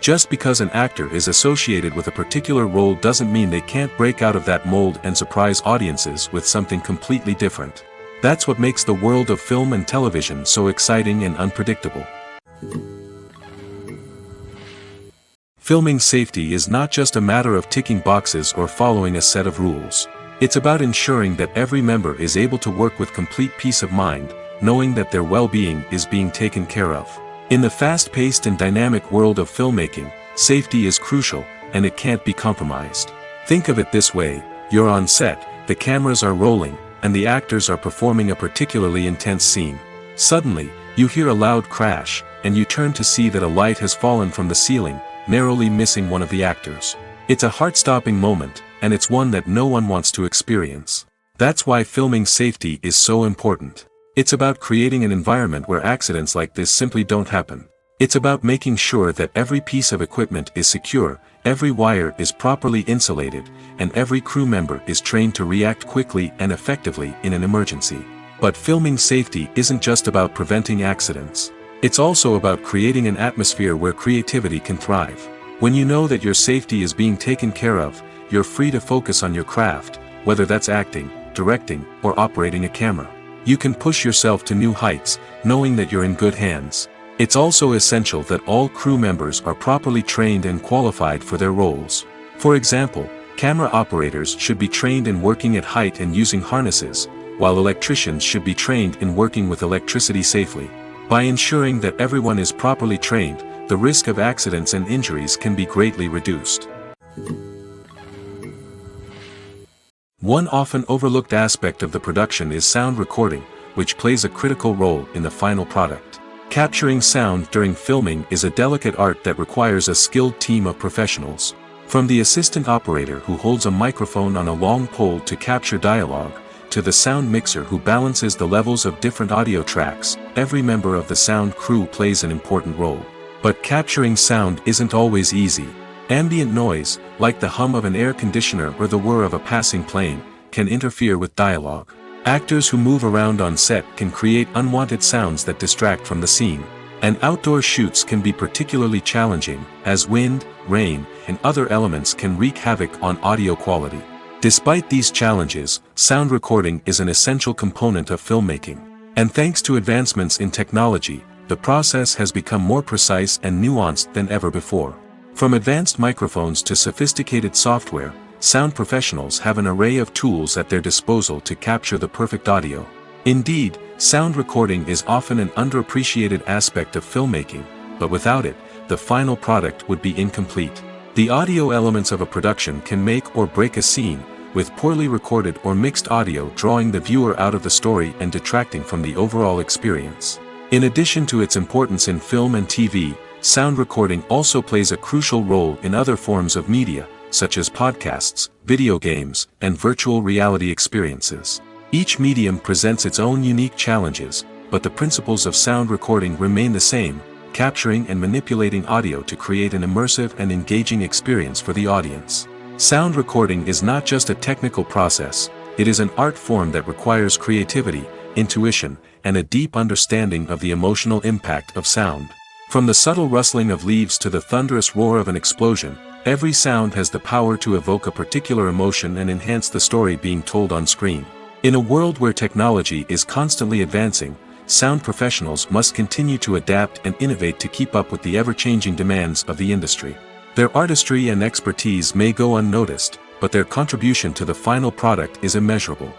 Just because an actor is associated with a particular role doesn't mean they can't break out of that mold and surprise audiences with something completely different. That's what makes the world of film and television so exciting and unpredictable. Filming safety is not just a matter of ticking boxes or following a set of rules. It's about ensuring that every member is able to work with complete peace of mind, knowing that their well-being is being taken care of. In the fast-paced and dynamic world of filmmaking, safety is crucial, and it can't be compromised. Think of it this way: you're on set, the cameras are rolling, and the actors are performing a particularly intense scene. Suddenly, you hear a loud crash, and you turn to see that a light has fallen from the ceiling, narrowly missing one of the actors. It's a heart-stopping moment, and it's one that no one wants to experience. That's why filming safety is so important. It's about creating an environment where accidents like this simply don't happen. It's about making sure that every piece of equipment is secure, every wire is properly insulated, and every crew member is trained to react quickly and effectively in an emergency. But filming safety isn't just about preventing accidents. It's also about creating an atmosphere where creativity can thrive. When you know that your safety is being taken care of, you're free to focus on your craft, whether that's acting, directing, or operating a camera. You can push yourself to new heights, knowing that you're in good hands. It's also essential that all crew members are properly trained and qualified for their roles. For example, camera operators should be trained in working at height and using harnesses, while electricians should be trained in working with electricity safely. By ensuring that everyone is properly trained, the risk of accidents and injuries can be greatly reduced. One often overlooked aspect of the production is sound recording, which plays a critical role in the final product. Capturing sound during filming is a delicate art that requires a skilled team of professionals. From the assistant operator who holds a microphone on a long pole to capture dialogue, to the sound mixer who balances the levels of different audio tracks, every member of the sound crew plays an important role. But capturing sound isn't always easy. Ambient noise, like the hum of an air conditioner or the whir of a passing plane, can interfere with dialogue. Actors who move around on set can create unwanted sounds that distract from the scene. And outdoor shoots can be particularly challenging, as wind, rain, and other elements can wreak havoc on audio quality. Despite these challenges, sound recording is an essential component of filmmaking. And thanks to advancements in technology, the process has become more precise and nuanced than ever before. From advanced microphones to sophisticated software, sound professionals have an array of tools at their disposal to capture the perfect audio. Indeed, sound recording is often an underappreciated aspect of filmmaking, but without it, the final product would be incomplete. The audio elements of a production can make or break a scene, with poorly recorded or mixed audio drawing the viewer out of the story and detracting from the overall experience. In addition to its importance in film and TV, sound recording also plays a crucial role in other forms of media, such as podcasts, video games, and virtual reality experiences. Each medium presents its own unique challenges, but the principles of sound recording remain the same, capturing and manipulating audio to create an immersive and engaging experience for the audience. Sound recording is not just a technical process, it is an art form that requires creativity, intuition, and a deep understanding of the emotional impact of sound. From the subtle rustling of leaves to the thunderous roar of an explosion, every sound has the power to evoke a particular emotion and enhance the story being told on screen. In a world where technology is constantly advancing, sound professionals must continue to adapt and innovate to keep up with the ever-changing demands of the industry. Their artistry and expertise may go unnoticed, but their contribution to the final product is immeasurable.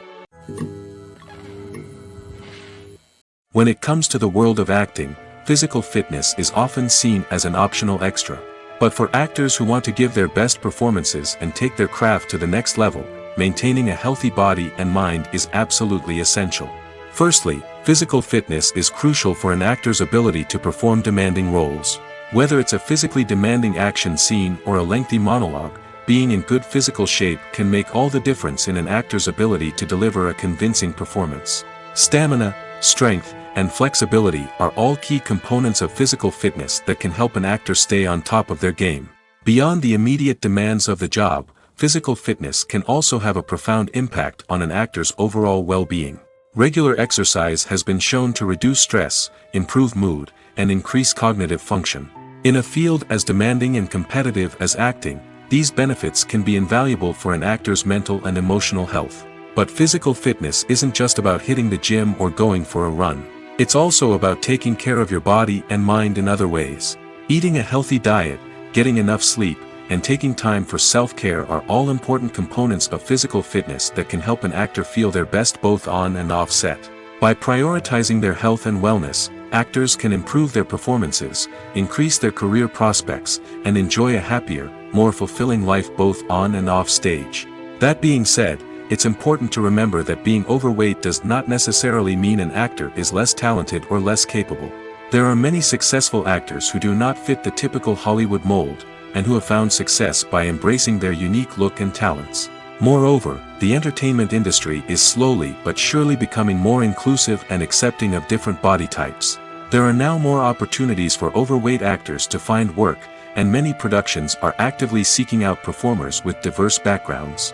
When it comes to the world of acting, physical fitness is often seen as an optional extra. But for actors who want to give their best performances and take their craft to the next level, maintaining a healthy body and mind is absolutely essential. Firstly, physical fitness is crucial for an actor's ability to perform demanding roles. Whether it's a physically demanding action scene or a lengthy monologue, being in good physical shape can make all the difference in an actor's ability to deliver a convincing performance. Stamina, strength, and flexibility are all key components of physical fitness that can help an actor stay on top of their game. Beyond the immediate demands of the job, physical fitness can also have a profound impact on an actor's overall well-being. Regular exercise has been shown to reduce stress, improve mood, and increase cognitive function. In a field as demanding and competitive as acting, these benefits can be invaluable for an actor's mental and emotional health. But physical fitness isn't just about hitting the gym or going for a run. It's also about taking care of your body and mind in other ways. Eating a healthy diet, getting enough sleep, and taking time for self-care are all important components of physical fitness that can help an actor feel their best both on and off set. By prioritizing their health and wellness, actors can improve their performances, increase their career prospects, and enjoy a happier, more fulfilling life both on and off stage. That being said, it's important to remember that being overweight does not necessarily mean an actor is less talented or less capable. There are many successful actors who do not fit the typical Hollywood mold, and who have found success by embracing their unique look and talents. Moreover, the entertainment industry is slowly but surely becoming more inclusive and accepting of different body types. There are now more opportunities for overweight actors to find work, and many productions are actively seeking out performers with diverse backgrounds.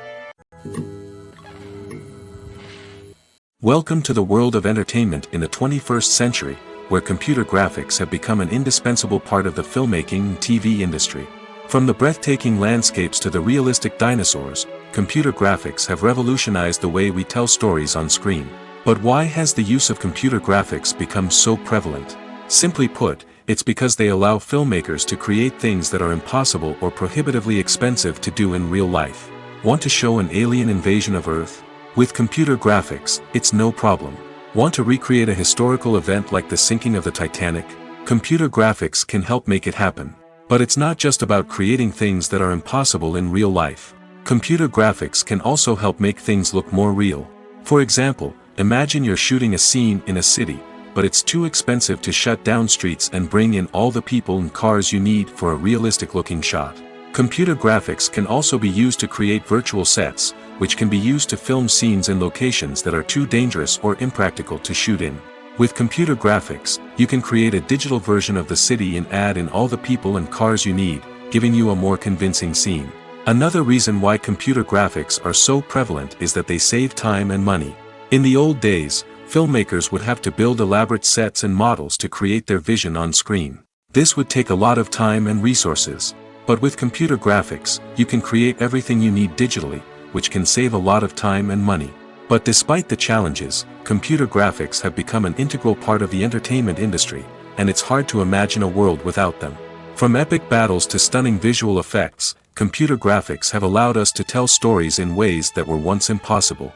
Welcome to the world of entertainment in the 21st century, where computer graphics have become an indispensable part of the filmmaking and TV industry. From the breathtaking landscapes to the realistic dinosaurs, computer graphics have revolutionized the way we tell stories on screen. But why has the use of computer graphics become so prevalent? Simply put, it's because they allow filmmakers to create things that are impossible or prohibitively expensive to do in real life. Want to show an alien invasion of Earth? With computer graphics, it's no problem. Want to recreate a historical event like the sinking of the Titanic? Computer graphics can help make it happen. But it's not just about creating things that are impossible in real life. Computer graphics can also help make things look more real. For example, imagine you're shooting a scene in a city, but it's too expensive to shut down streets and bring in all the people and cars you need for a realistic-looking shot. Computer graphics can also be used to create virtual sets, which can be used to film scenes in locations that are too dangerous or impractical to shoot in. With computer graphics, you can create a digital version of the city and add in all the people and cars you need, giving you a more convincing scene. Another reason why computer graphics are so prevalent is that they save time and money. In the old days, filmmakers would have to build elaborate sets and models to create their vision on screen. This would take a lot of time and resources. But with computer graphics, you can create everything you need digitally, which can save a lot of time and money. But despite the challenges, computer graphics have become an integral part of the entertainment industry, and it's hard to imagine a world without them. From epic battles to stunning visual effects, computer graphics have allowed us to tell stories in ways that were once impossible.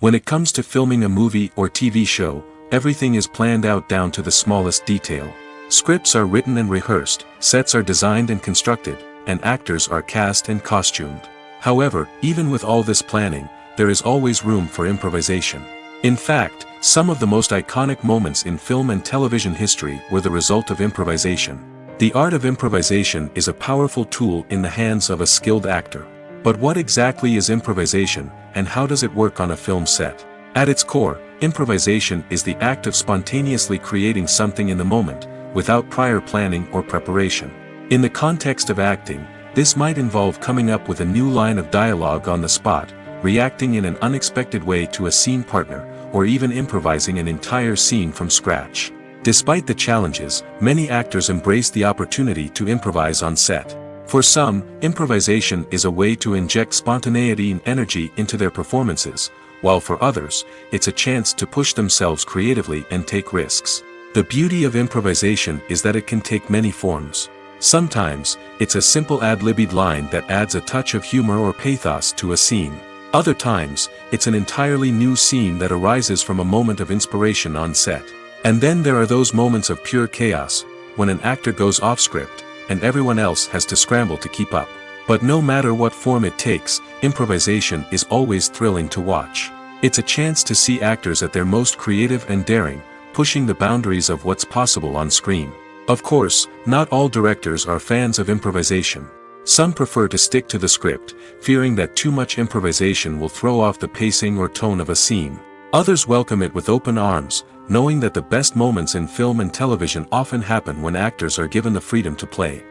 When it comes to filming a movie or TV show, everything is planned out down to the smallest detail. Scripts are written and rehearsed, sets are designed and constructed, and actors are cast and costumed. However, even with all this planning, there is always room for improvisation. In fact, some of the most iconic moments in film and television history were the result of improvisation. The art of improvisation is a powerful tool in the hands of a skilled actor. But what exactly is improvisation, and how does it work on a film set? At its core, improvisation is the act of spontaneously creating something in the moment, without prior planning or preparation. In the context of acting, this might involve coming up with a new line of dialogue on the spot, reacting in an unexpected way to a scene partner, or even improvising an entire scene from scratch. Despite the challenges, many actors embrace the opportunity to improvise on set. For some, improvisation is a way to inject spontaneity and energy into their performances, while for others, it's a chance to push themselves creatively and take risks. The beauty of improvisation is that it can take many forms. Sometimes, it's a simple ad-libbed line that adds a touch of humor or pathos to a scene. Other times, it's an entirely new scene that arises from a moment of inspiration on set. And then there are those moments of pure chaos, when an actor goes off script, and everyone else has to scramble to keep up. But no matter what form it takes, improvisation is always thrilling to watch. It's a chance to see actors at their most creative and daring, pushing the boundaries of what's possible on screen. Of course, not all directors are fans of improvisation. Some prefer to stick to the script, fearing that too much improvisation will throw off the pacing or tone of a scene. Others welcome it with open arms, knowing that the best moments in film and television often happen when actors are given the freedom to play.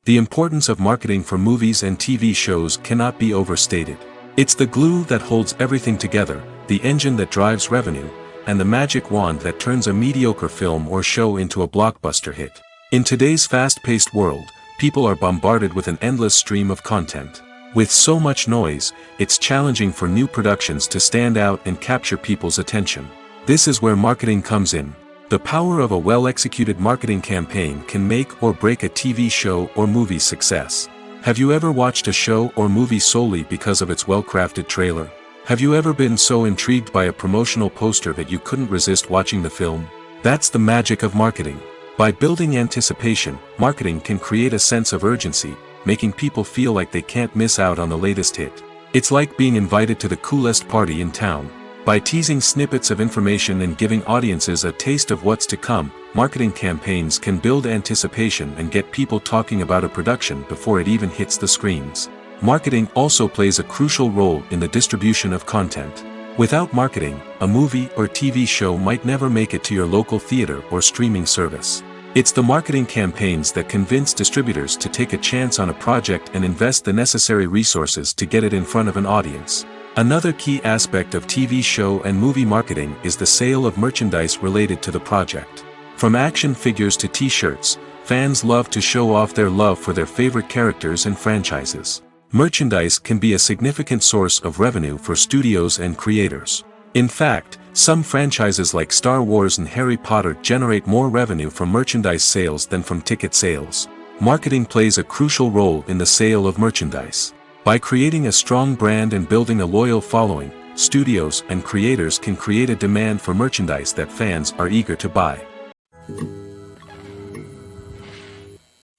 The importance of marketing for movies and TV shows cannot be overstated. It's the glue that holds everything together, the engine that drives revenue, and the magic wand that turns a mediocre film or show into a blockbuster hit. In today's fast-paced world, people are bombarded with an endless stream of content. With so much noise, it's challenging for new productions to stand out and capture people's attention. This is where marketing comes in. The power of a well-executed marketing campaign can make or break a TV show or movie's success. Have you ever watched a show or movie solely because of its well-crafted trailer? Have you ever been so intrigued by a promotional poster that you couldn't resist watching the film? That's the magic of marketing. By building anticipation, marketing can create a sense of urgency, making people feel like they can't miss out on the latest hit. It's like being invited to the coolest party in town. By teasing snippets of information and giving audiences a taste of what's to come, marketing campaigns can build anticipation and get people talking about a production before it even hits the screens. Marketing also plays a crucial role in the distribution of content. Without marketing, a movie or TV show might never make it to your local theater or streaming service. It's the marketing campaigns that convince distributors to take a chance on a project and invest the necessary resources to get it in front of an audience. Another key aspect of TV show and movie marketing is the sale of merchandise related to the project. From action figures to t-shirts, fans love to show off their love for their favorite characters and franchises. Merchandise can be a significant source of revenue for studios and creators. In fact, some franchises like Star Wars and Harry Potter generate more revenue from merchandise sales than from ticket sales. Marketing plays a crucial role in the sale of merchandise. By creating a strong brand and building a loyal following, studios and creators can create a demand for merchandise that fans are eager to buy.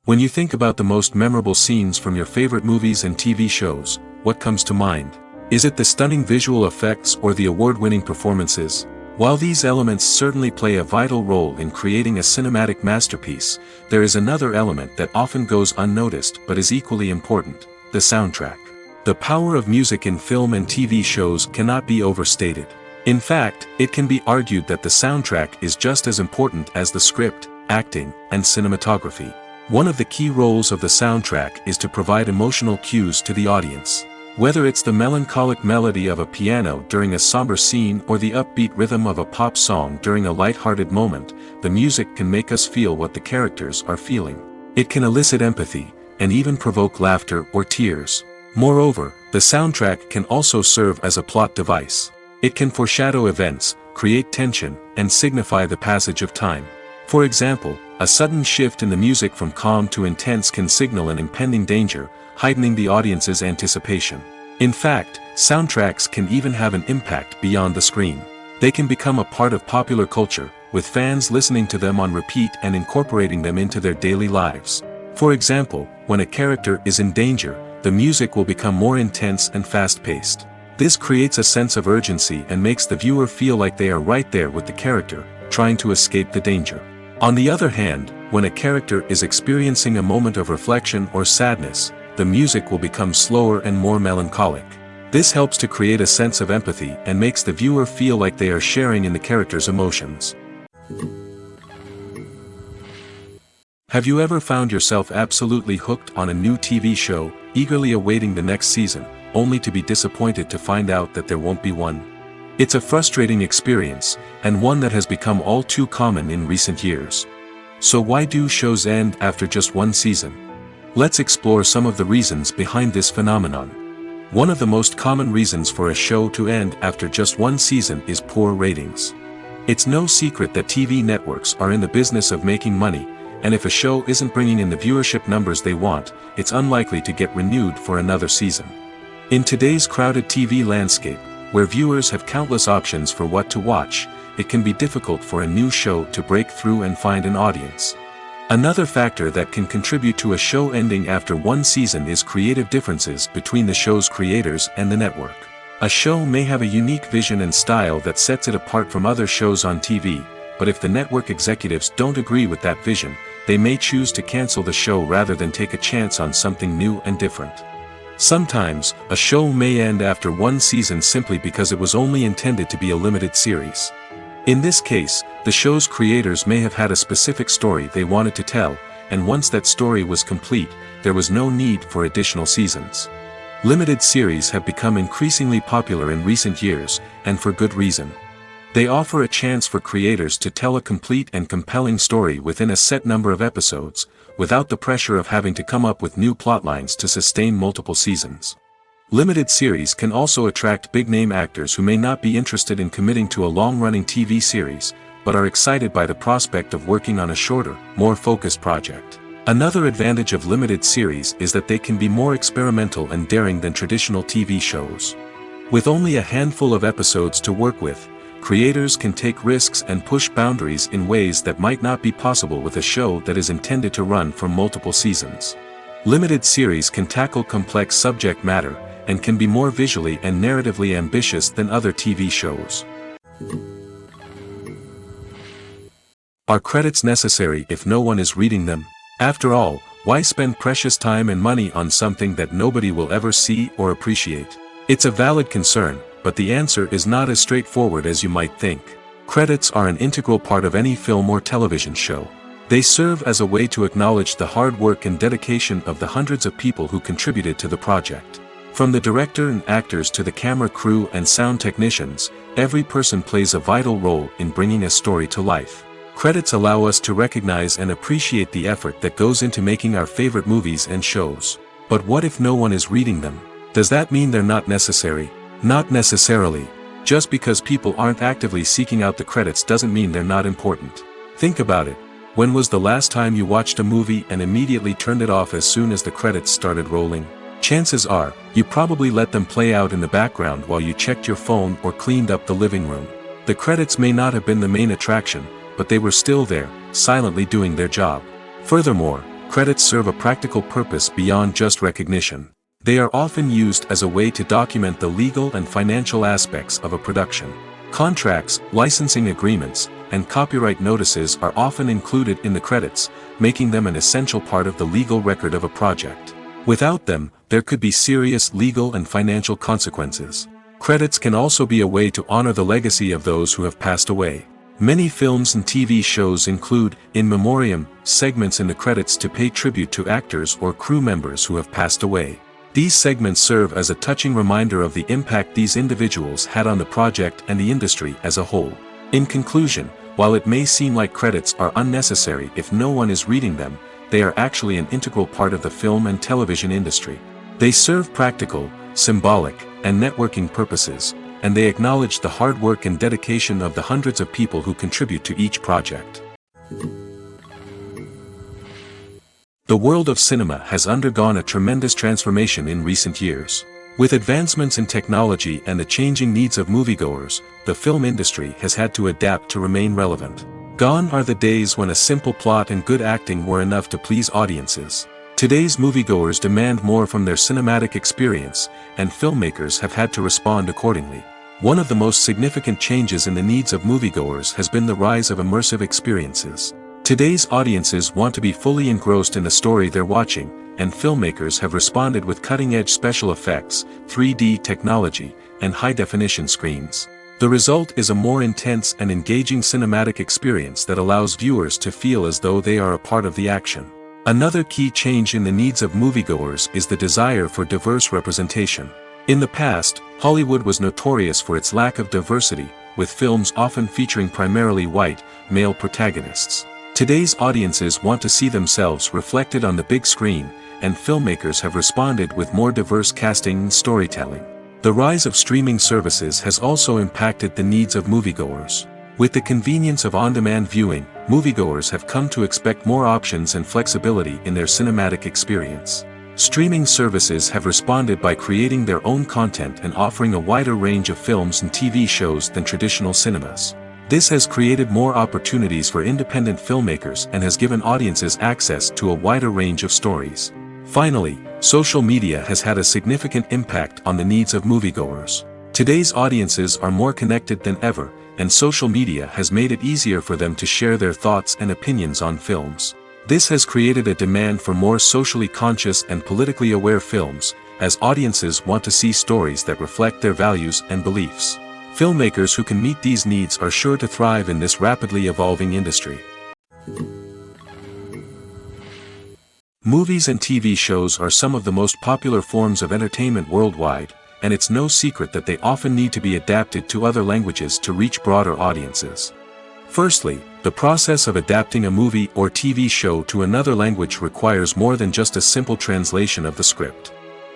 When you think about the most memorable scenes from your favorite movies and TV shows, what comes to mind? Is it the stunning visual effects or the award-winning performances? While these elements certainly play a vital role in creating a cinematic masterpiece, there is another element that often goes unnoticed but is equally important: the soundtrack. The power of music in film and TV shows cannot be overstated. In fact, it can be argued that the soundtrack is just as important as the script, acting, and cinematography. One of the key roles of the soundtrack is to provide emotional cues to the audience. Whether it's the melancholic melody of a piano during a somber scene or the upbeat rhythm of a pop song during a lighthearted moment, the music can make us feel what the characters are feeling. It can elicit empathy, and even provoke laughter or tears. Moreover, the soundtrack can also serve as a plot device. It can foreshadow events, create tension, and signify the passage of time. For example, a sudden shift in the music from calm to intense can signal an impending danger, heightening the audience's anticipation. In fact, soundtracks can even have an impact beyond the screen. They can become a part of popular culture, with fans listening to them on repeat and incorporating them into their daily lives. For example, when a character is in danger, the music will become more intense and fast-paced. This creates a sense of urgency and makes the viewer feel like they are right there with the character, trying to escape the danger. On the other hand, when a character is experiencing a moment of reflection or sadness, the music will become slower and more melancholic. This helps to create a sense of empathy and makes the viewer feel like they are sharing in the character's emotions. Have you ever found yourself absolutely hooked on a new TV show, eagerly awaiting the next season, only to be disappointed to find out that there won't be one? It's a frustrating experience, and one that has become all too common in recent years. So why do shows end after just one season? Let's explore some of the reasons behind this phenomenon. One of the most common reasons for a show to end after just one season is poor ratings. It's no secret that TV networks are in the business of making money, and if a show isn't bringing in the viewership numbers they want, it's unlikely to get renewed for another season. In today's crowded TV landscape, where viewers have countless options for what to watch, it can be difficult for a new show to break through and find an audience. Another factor that can contribute to a show ending after one season is creative differences between the show's creators and the network. A show may have a unique vision and style that sets it apart from other shows on TV, but if the network executives don't agree with that vision, they may choose to cancel the show rather than take a chance on something new and different. Sometimes, a show may end after one season simply because it was only intended to be a limited series. In this case, the show's creators may have had a specific story they wanted to tell, and once that story was complete, there was no need for additional seasons. Limited series have become increasingly popular in recent years, and for good reason. They offer a chance for creators to tell a complete and compelling story within a set number of episodes, without the pressure of having to come up with new plotlines to sustain multiple seasons. Limited series can also attract big-name actors who may not be interested in committing to a long-running TV series, but are excited by the prospect of working on a shorter, more focused project. Another advantage of limited series is that they can be more experimental and daring than traditional TV shows. With only a handful of episodes to work with, creators can take risks and push boundaries in ways that might not be possible with a show that is intended to run for multiple seasons. Limited series can tackle complex subject matter, and can be more visually and narratively ambitious than other TV shows. Are credits necessary if no one is reading them? After all, why spend precious time and money on something that nobody will ever see or appreciate? It's a valid concern, but the answer is not as straightforward as you might think. Credits are an integral part of any film or television show. They serve as a way to acknowledge the hard work and dedication of the hundreds of people who contributed to the project. From the director and actors to the camera crew and sound technicians, every person plays a vital role in bringing a story to life. Credits allow us to recognize and appreciate the effort that goes into making our favorite movies and shows. But what if no one is reading them? Does that mean they're not necessary? Not necessarily. Just because people aren't actively seeking out the credits doesn't mean they're not important. Think about it. When was the last time you watched a movie and immediately turned it off as soon as the credits started rolling? Chances are, you probably let them play out in the background while you checked your phone or cleaned up the living room. The credits may not have been the main attraction, but they were still there, silently doing their job. Furthermore, credits serve a practical purpose beyond just recognition. They are often used as a way to document the legal and financial aspects of a production. Contracts, licensing agreements, and copyright notices are often included in the credits, making them an essential part of the legal record of a project. Without them, there could be serious legal and financial consequences. Credits can also be a way to honor the legacy of those who have passed away. Many films and TV shows include, in memoriam, segments in the credits to pay tribute to actors or crew members who have passed away. These segments serve as a touching reminder of the impact these individuals had on the project and the industry as a whole. In conclusion, while it may seem like credits are unnecessary if no one is reading them, they are actually an integral part of the film and television industry. They serve practical, symbolic, and networking purposes, and they acknowledge the hard work and dedication of the hundreds of people who contribute to each project. The world of cinema has undergone a tremendous transformation in recent years. With advancements in technology and the changing needs of moviegoers, the film industry has had to adapt to remain relevant. Gone are the days when a simple plot and good acting were enough to please audiences. Today's moviegoers demand more from their cinematic experience, and filmmakers have had to respond accordingly. One of the most significant changes in the needs of moviegoers has been the rise of immersive experiences. Today's audiences want to be fully engrossed in the story they're watching, and filmmakers have responded with cutting-edge special effects, 3D technology, and high-definition screens. The result is a more intense and engaging cinematic experience that allows viewers to feel as though they are a part of the action. Another key change in the needs of moviegoers is the desire for diverse representation. In the past, Hollywood was notorious for its lack of diversity, with films often featuring primarily white, male protagonists. Today's audiences want to see themselves reflected on the big screen, and filmmakers have responded with more diverse casting and storytelling. The rise of streaming services has also impacted the needs of moviegoers. With the convenience of on-demand viewing, moviegoers have come to expect more options and flexibility in their cinematic experience. Streaming services have responded by creating their own content and offering a wider range of films and TV shows than traditional cinemas. This has created more opportunities for independent filmmakers and has given audiences access to a wider range of stories. Finally, social media has had a significant impact on the needs of moviegoers. Today's audiences are more connected than ever, and social media has made it easier for them to share their thoughts and opinions on films. This has created a demand for more socially conscious and politically aware films, as audiences want to see stories that reflect their values and beliefs. Filmmakers who can meet these needs are sure to thrive in this rapidly evolving industry. Movies and TV shows are some of the most popular forms of entertainment worldwide, and it's no secret that they often need to be adapted to other languages to reach broader audiences. Firstly, the process of adapting a movie or TV show to another language requires more than just a simple translation of the script.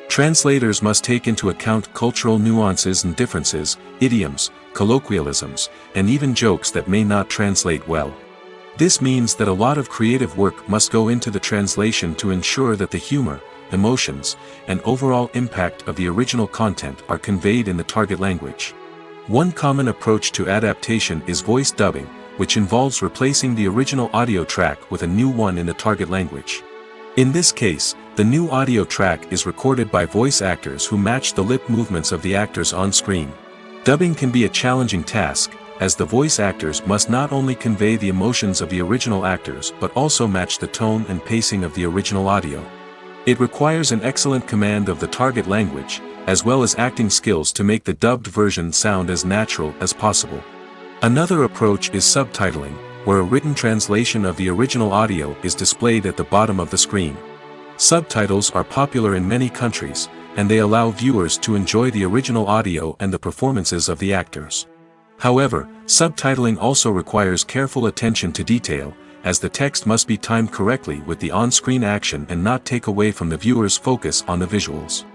Translators must take into account cultural nuances and differences, idioms, colloquialisms, and even jokes that may not translate well. This means that a lot of creative work must go into the translation to ensure that the humor, emotions, and overall impact of the original content are conveyed in the target language. One common approach to adaptation is voice dubbing, which involves replacing the original audio track with a new one in the target language. In this case, the new audio track is recorded by voice actors who match the lip movements of the actors on screen. Dubbing can be a challenging task, as the voice actors must not only convey the emotions of the original actors but also match the tone and pacing of the original audio. It requires an excellent command of the target language, as well as acting skills to make the dubbed version sound as natural as possible. Another approach is subtitling, where a written translation of the original audio is displayed at the bottom of the screen. Subtitles are popular in many countries, and they allow viewers to enjoy the original audio and the performances of the actors. However, subtitling also requires careful attention to detail, as the text must be timed correctly with the on-screen action and not take away from the viewer's focus on the visuals.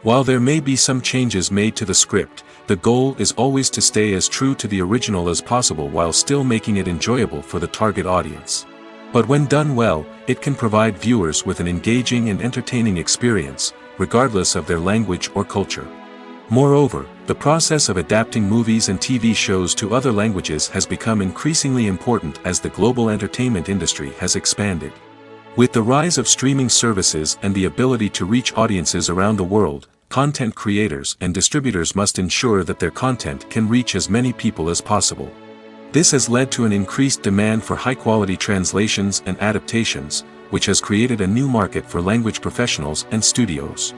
While there may be some changes made to the script, the goal is always to stay as true to the original as possible while still making it enjoyable for the target audience. But when done well, it can provide viewers with an engaging and entertaining experience, regardless of their language or culture. Moreover, the process of adapting movies and TV shows to other languages has become increasingly important as the global entertainment industry has expanded. With the rise of streaming services and the ability to reach audiences around the world, content creators and distributors must ensure that their content can reach as many people as possible. This has led to an increased demand for high-quality translations and adaptations, which has created a new market for language professionals and studios.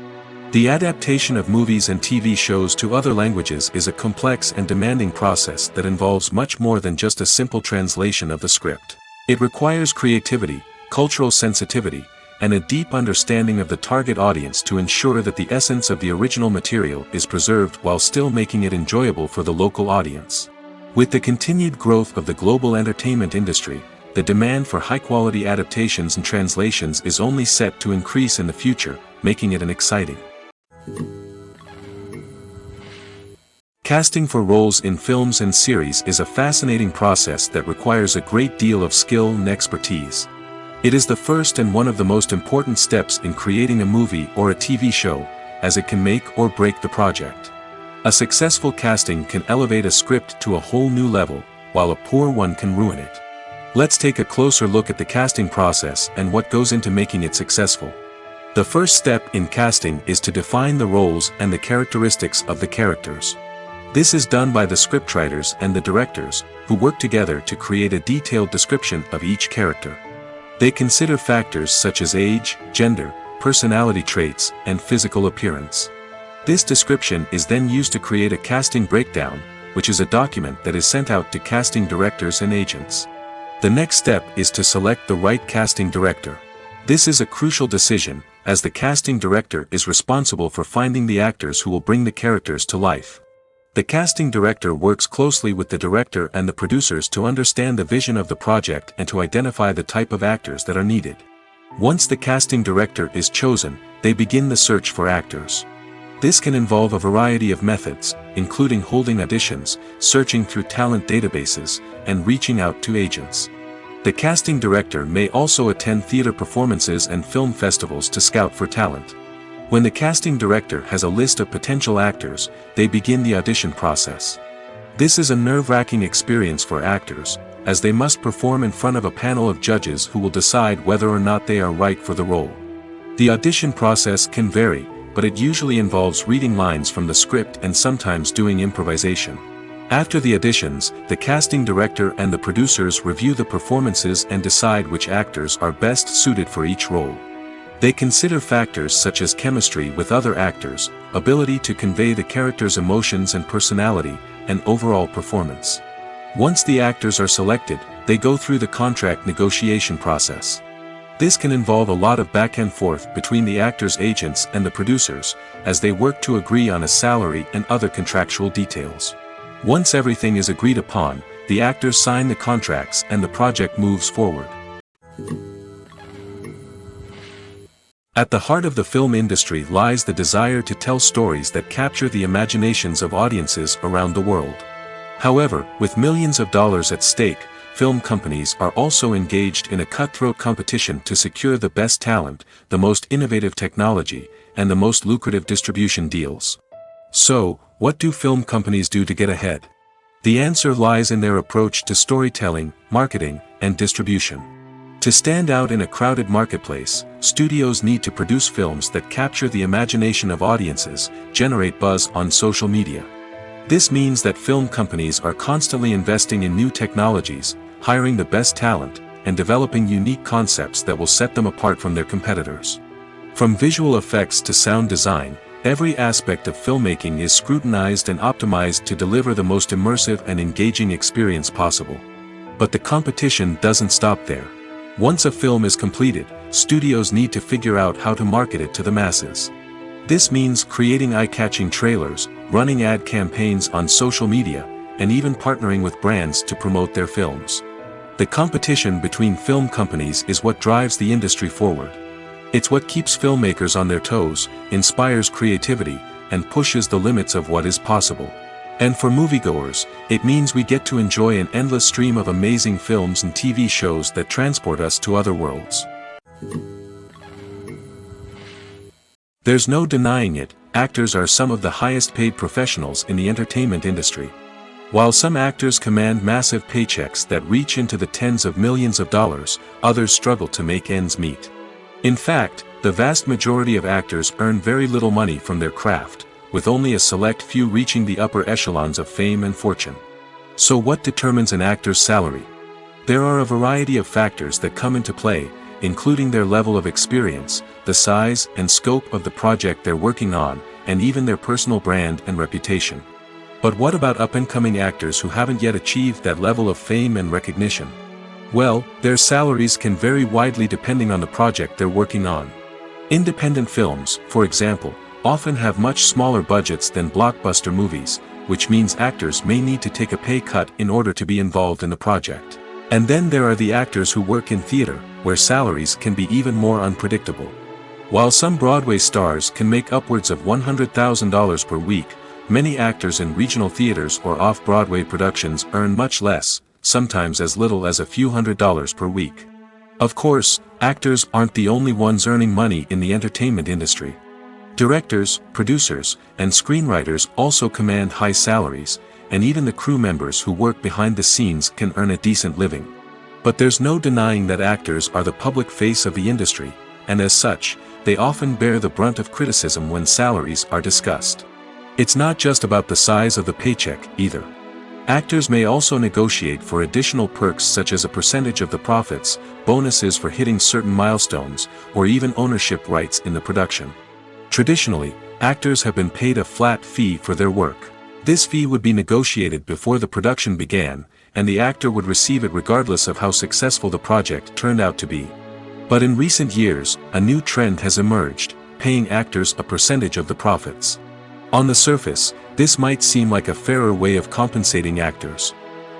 The adaptation of movies and TV shows to other languages is a complex and demanding process that involves much more than just a simple translation of the script. It requires creativity, cultural sensitivity, and a deep understanding of the target audience to ensure that the essence of the original material is preserved while still making it enjoyable for the local audience. With the continued growth of the global entertainment industry, the demand for high-quality adaptations and translations is only set to increase in the future, making it an exciting. Casting for roles in films and series is a fascinating process that requires a great deal of skill and expertise. It is the first and one of the most important steps in creating a movie or a TV show, as it can make or break the project. A successful casting can elevate a script to a whole new level, while a poor one can ruin it. Let's take a closer look at the casting process and what goes into making it successful. The first step in casting is to define the roles and the characteristics of the characters. This is done by the scriptwriters and the directors, who work together to create a detailed description of each character. They consider factors such as age, gender, personality traits, and physical appearance. This description is then used to create a casting breakdown, which is a document that is sent out to casting directors and agents. The next step is to select the right casting director. This is a crucial decision, as the casting director is responsible for finding the actors who will bring the characters to life. The casting director works closely with the director and the producers to understand the vision of the project and to identify the type of actors that are needed. Once the casting director is chosen, they begin the search for actors. This can involve a variety of methods, including holding auditions, searching through talent databases, and reaching out to agents. The casting director may also attend theater performances and film festivals to scout for talent. When the casting director has a list of potential actors, they begin the audition process. This is a nerve-wracking experience for actors, as they must perform in front of a panel of judges who will decide whether or not they are right for the role. The audition process can vary, but it usually involves reading lines from the script and sometimes doing improvisation. After the auditions, the casting director and the producers review the performances and decide which actors are best suited for each role. They consider factors such as chemistry with other actors, ability to convey the character's emotions and personality, and overall performance. Once the actors are selected, they go through the contract negotiation process. This can involve a lot of back and forth between the actors' agents and the producers, as they work to agree on a salary and other contractual details. Once everything is agreed upon, the actors sign the contracts and the project moves forward. At the heart of the film industry lies the desire to tell stories that capture the imaginations of audiences around the world. However, with millions of dollars at stake, film companies are also engaged in a cutthroat competition to secure the best talent, the most innovative technology, and the most lucrative distribution deals. So, what do film companies do to get ahead? The answer lies in their approach to storytelling, marketing, and distribution. To stand out in a crowded marketplace, studios need to produce films that capture the imagination of audiences, generate buzz on social media. This means that film companies are constantly investing in new technologies, hiring the best talent, and developing unique concepts that will set them apart from their competitors. From visual effects to sound design, every aspect of filmmaking is scrutinized and optimized to deliver the most immersive and engaging experience possible. But the competition doesn't stop there. Once a film is completed, studios need to figure out how to market it to the masses. This means creating eye-catching trailers, running ad campaigns on social media, and even partnering with brands to promote their films. The competition between film companies is what drives the industry forward. It's what keeps filmmakers on their toes, inspires creativity, and pushes the limits of what is possible. And for moviegoers, it means we get to enjoy an endless stream of amazing films and TV shows that transport us to other worlds. There's no denying it, actors are some of the highest paid professionals in the entertainment industry. While some actors command massive paychecks that reach into the tens of millions of dollars, others struggle to make ends meet. In fact, the vast majority of actors earn very little money from their craft, with only a select few reaching the upper echelons of fame and fortune. So what determines an actor's salary? There are a variety of factors that come into play, including their level of experience, the size and scope of the project they're working on, and even their personal brand and reputation. But what about up-and-coming actors who haven't yet achieved that level of fame and recognition? Well, their salaries can vary widely depending on the project they're working on. Independent films, for example, often have much smaller budgets than blockbuster movies, which means actors may need to take a pay cut in order to be involved in the project. And then there are the actors who work in theater, where salaries can be even more unpredictable. While some Broadway stars can make upwards of $100,000 per week, many actors in regional theaters or off-Broadway productions earn much less, sometimes as little as a few $100s per week. Of course, actors aren't the only ones earning money in the entertainment industry. Directors, producers, and screenwriters also command high salaries, and even the crew members who work behind the scenes can earn a decent living. But there's no denying that actors are the public face of the industry, and as such, they often bear the brunt of criticism when salaries are discussed. It's not just about the size of the paycheck, either. Actors may also negotiate for additional perks such as a percentage of the profits, bonuses for hitting certain milestones, or even ownership rights in the production. Traditionally, actors have been paid a flat fee for their work. This fee would be negotiated before the production began, and the actor would receive it regardless of how successful the project turned out to be. But in recent years, a new trend has emerged, paying actors a percentage of the profits. On the surface, this might seem like a fairer way of compensating actors.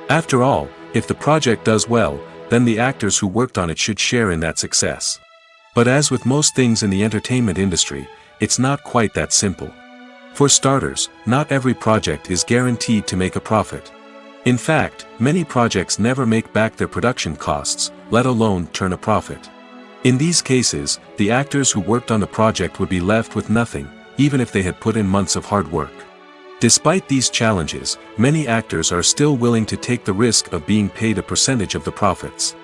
After all, if the project does well, then the actors who worked on it should share in that success. But as with most things in the entertainment industry, it's not quite that simple. For starters, not every project is guaranteed to make a profit. In fact, many projects never make back their production costs, let alone turn a profit. In these cases, the actors who worked on the project would be left with nothing, even if they had put in months of hard work. Despite these challenges, many actors are still willing to take the risk of being paid a percentage of the profits.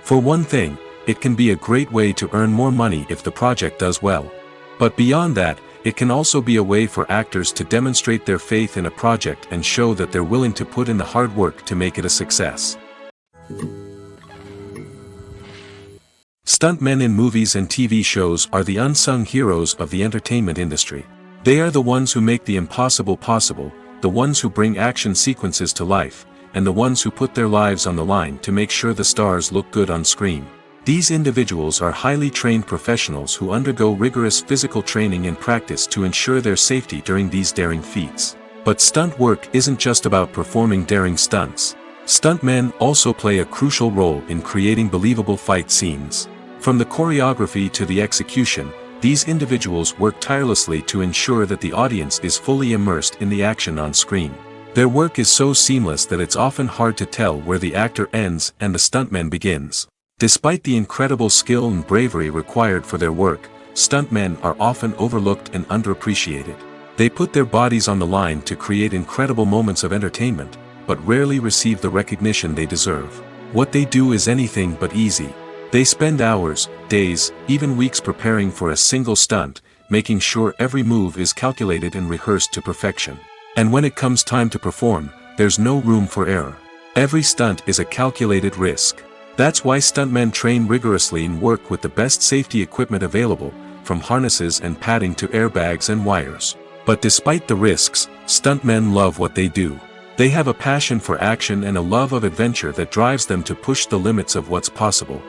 For one thing, it can be a great way to earn more money if the project does well. But beyond that, it can also be a way for actors to demonstrate their faith in a project and show that they're willing to put in the hard work to make it a success. Stuntmen in movies and TV shows are the unsung heroes of the entertainment industry. They are the ones who make the impossible possible, the ones who bring action sequences to life, and the ones who put their lives on the line to make sure the stars look good on screen. These individuals are highly trained professionals who undergo rigorous physical training and practice to ensure their safety during these daring feats. But stunt work isn't just about performing daring stunts. Stuntmen also play a crucial role in creating believable fight scenes. From the choreography to the execution, these individuals work tirelessly to ensure that the audience is fully immersed in the action on screen. Their work is so seamless that it's often hard to tell where the actor ends and the stuntman begins. Despite the incredible skill and bravery required for their work, stuntmen are often overlooked and underappreciated. They put their bodies on the line to create incredible moments of entertainment, but rarely receive the recognition they deserve. What they do is anything but easy. They spend hours, days, even weeks preparing for a single stunt, making sure every move is calculated and rehearsed to perfection. And when it comes time to perform, there's no room for error. Every stunt is a calculated risk. That's why stuntmen train rigorously and work with the best safety equipment available, from harnesses and padding to airbags and wires. But despite the risks, stuntmen love what they do. They have a passion for action and a love of adventure that drives them to push the limits of what's possible.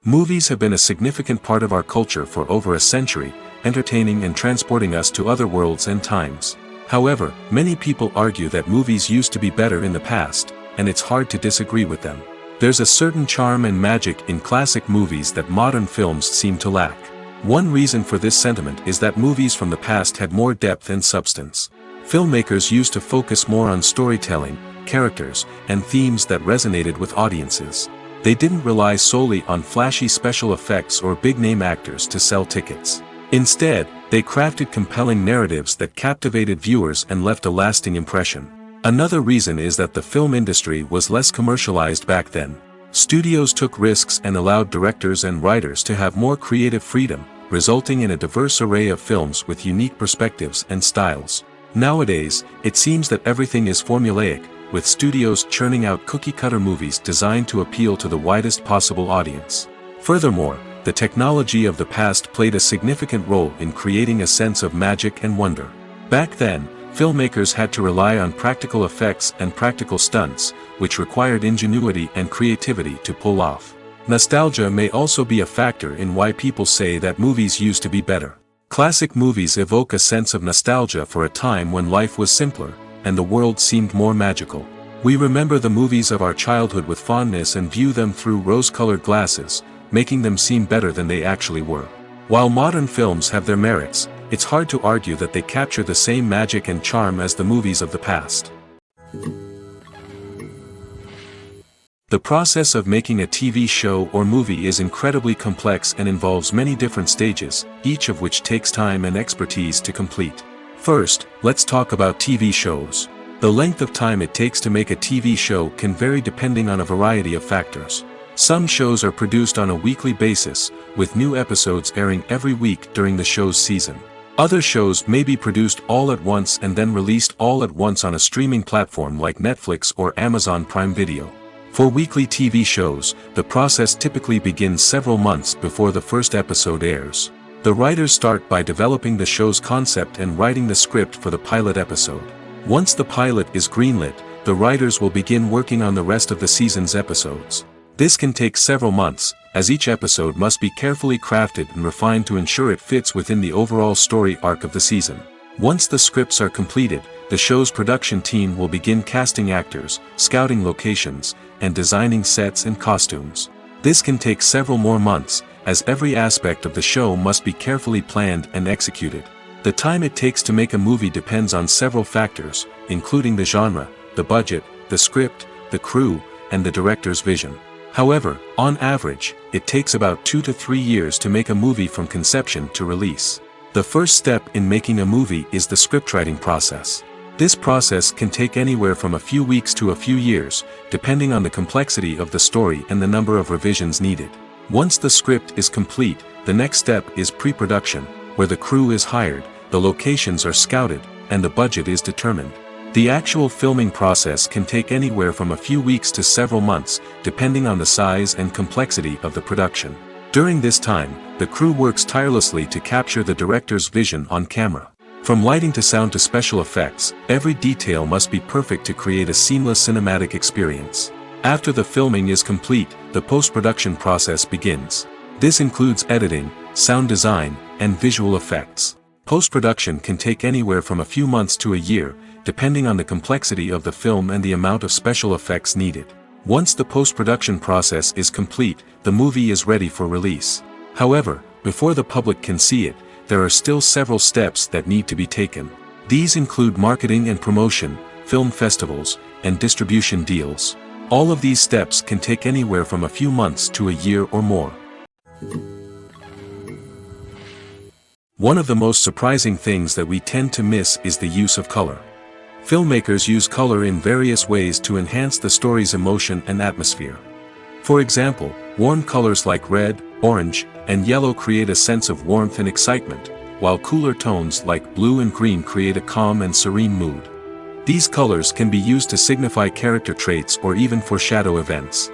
Movies have been a significant part of our culture for over a century, entertaining and transporting us to other worlds and times. However, many people argue that movies used to be better in the past, and it's hard to disagree with them. There's a certain charm and magic in classic movies that modern films seem to lack. One reason for this sentiment is that movies from the past had more depth and substance. Filmmakers used to focus more on storytelling, characters, and themes that resonated with audiences. They didn't rely solely on flashy special effects or big-name actors to sell tickets. Instead, they crafted compelling narratives that captivated viewers and left a lasting impression. Another reason is that the film industry was less commercialized back then. Studios took risks and allowed directors and writers to have more creative freedom, resulting in a diverse array of films with unique perspectives and styles. Nowadays, it seems that everything is formulaic, with studios churning out cookie-cutter movies designed to appeal to the widest possible audience. Furthermore, the technology of the past played a significant role in creating a sense of magic and wonder. Back then, filmmakers had to rely on practical effects and practical stunts, which required ingenuity and creativity to pull off. Nostalgia may also be a factor in why people say that movies used to be better. Classic movies evoke a sense of nostalgia for a time when life was simpler, and the world seemed more magical. We remember the movies of our childhood with fondness and view them through rose-colored glasses, making them seem better than they actually were. While modern films have their merits, it's hard to argue that they capture the same magic and charm as the movies of the past. The process of making a TV show or movie is incredibly complex and involves many different stages, each of which takes time and expertise to complete. First, let's talk about TV shows. The length of time it takes to make a TV show can vary depending on a variety of factors. Some shows are produced on a weekly basis, with new episodes airing every week during the show's season. Other shows may be produced all at once and then released all at once on a streaming platform like Netflix or Amazon Prime Video. For weekly TV shows, the process typically begins several months before the first episode airs. The writers start by developing the show's concept and writing the script for the pilot episode. Once the pilot is greenlit, the writers will begin working on the rest of the season's episodes. This can take several months, as each episode must be carefully crafted and refined to ensure it fits within the overall story arc of the season. Once the scripts are completed, the show's production team will begin casting actors, scouting locations, and designing sets and costumes. This can take several more months, as every aspect of the show must be carefully planned and executed. The time it takes to make a movie depends on several factors, including the genre, the budget, the script, the crew, and the director's vision. However, on average, it takes about 2 to 3 years to make a movie from conception to release. The first step in making a movie is the scriptwriting process. This process can take anywhere from a few weeks to a few years, depending on the complexity of the story and the number of revisions needed. Once the script is complete, the next step is pre-production, where the crew is hired, the locations are scouted, and the budget is determined. The actual filming process can take anywhere from a few weeks to several months, depending on the size and complexity of the production. During this time, the crew works tirelessly to capture the director's vision on camera. From lighting to sound to special effects, every detail must be perfect to create a seamless cinematic experience. After the filming is complete, the post-production process begins. This includes editing, sound design, and visual effects. Post-production can take anywhere from a few months to a year, depending on the complexity of the film and the amount of special effects needed. Once the post-production process is complete, the movie is ready for release. However, before the public can see it, there are still several steps that need to be taken. These include marketing and promotion, film festivals, and distribution deals. All of these steps can take anywhere from a few months to a year or more. One of the most surprising things that we tend to miss is the use of color. Filmmakers use color in various ways to enhance the story's emotion and atmosphere. For example, warm colors like red, orange, and yellow create a sense of warmth and excitement, while cooler tones like blue and green create a calm and serene mood. These colors can be used to signify character traits or even foreshadow events.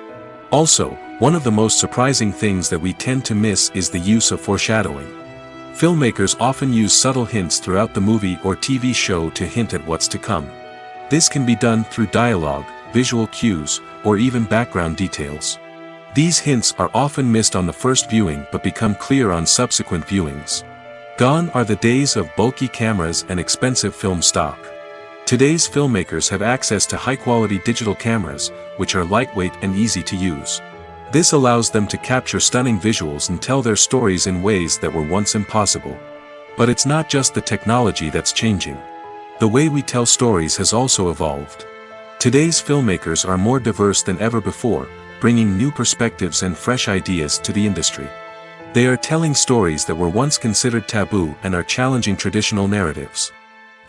Also, one of the most surprising things that we tend to miss is the use of foreshadowing. Filmmakers often use subtle hints throughout the movie or TV show to hint at what's to come. This can be done through dialogue, visual cues, or even background details. These hints are often missed on the first viewing but become clear on subsequent viewings. Gone are the days of bulky cameras and expensive film stock. Today's filmmakers have access to high-quality digital cameras, which are lightweight and easy to use. This allows them to capture stunning visuals and tell their stories in ways that were once impossible. But it's not just the technology that's changing. The way we tell stories has also evolved. Today's filmmakers are more diverse than ever before, bringing new perspectives and fresh ideas to the industry. They are telling stories that were once considered taboo and are challenging traditional narratives.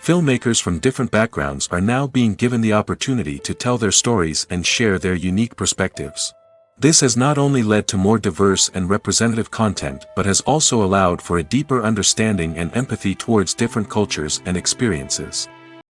Filmmakers from different backgrounds are now being given the opportunity to tell their stories and share their unique perspectives. This has not only led to more diverse and representative content but has also allowed for a deeper understanding and empathy towards different cultures and experiences.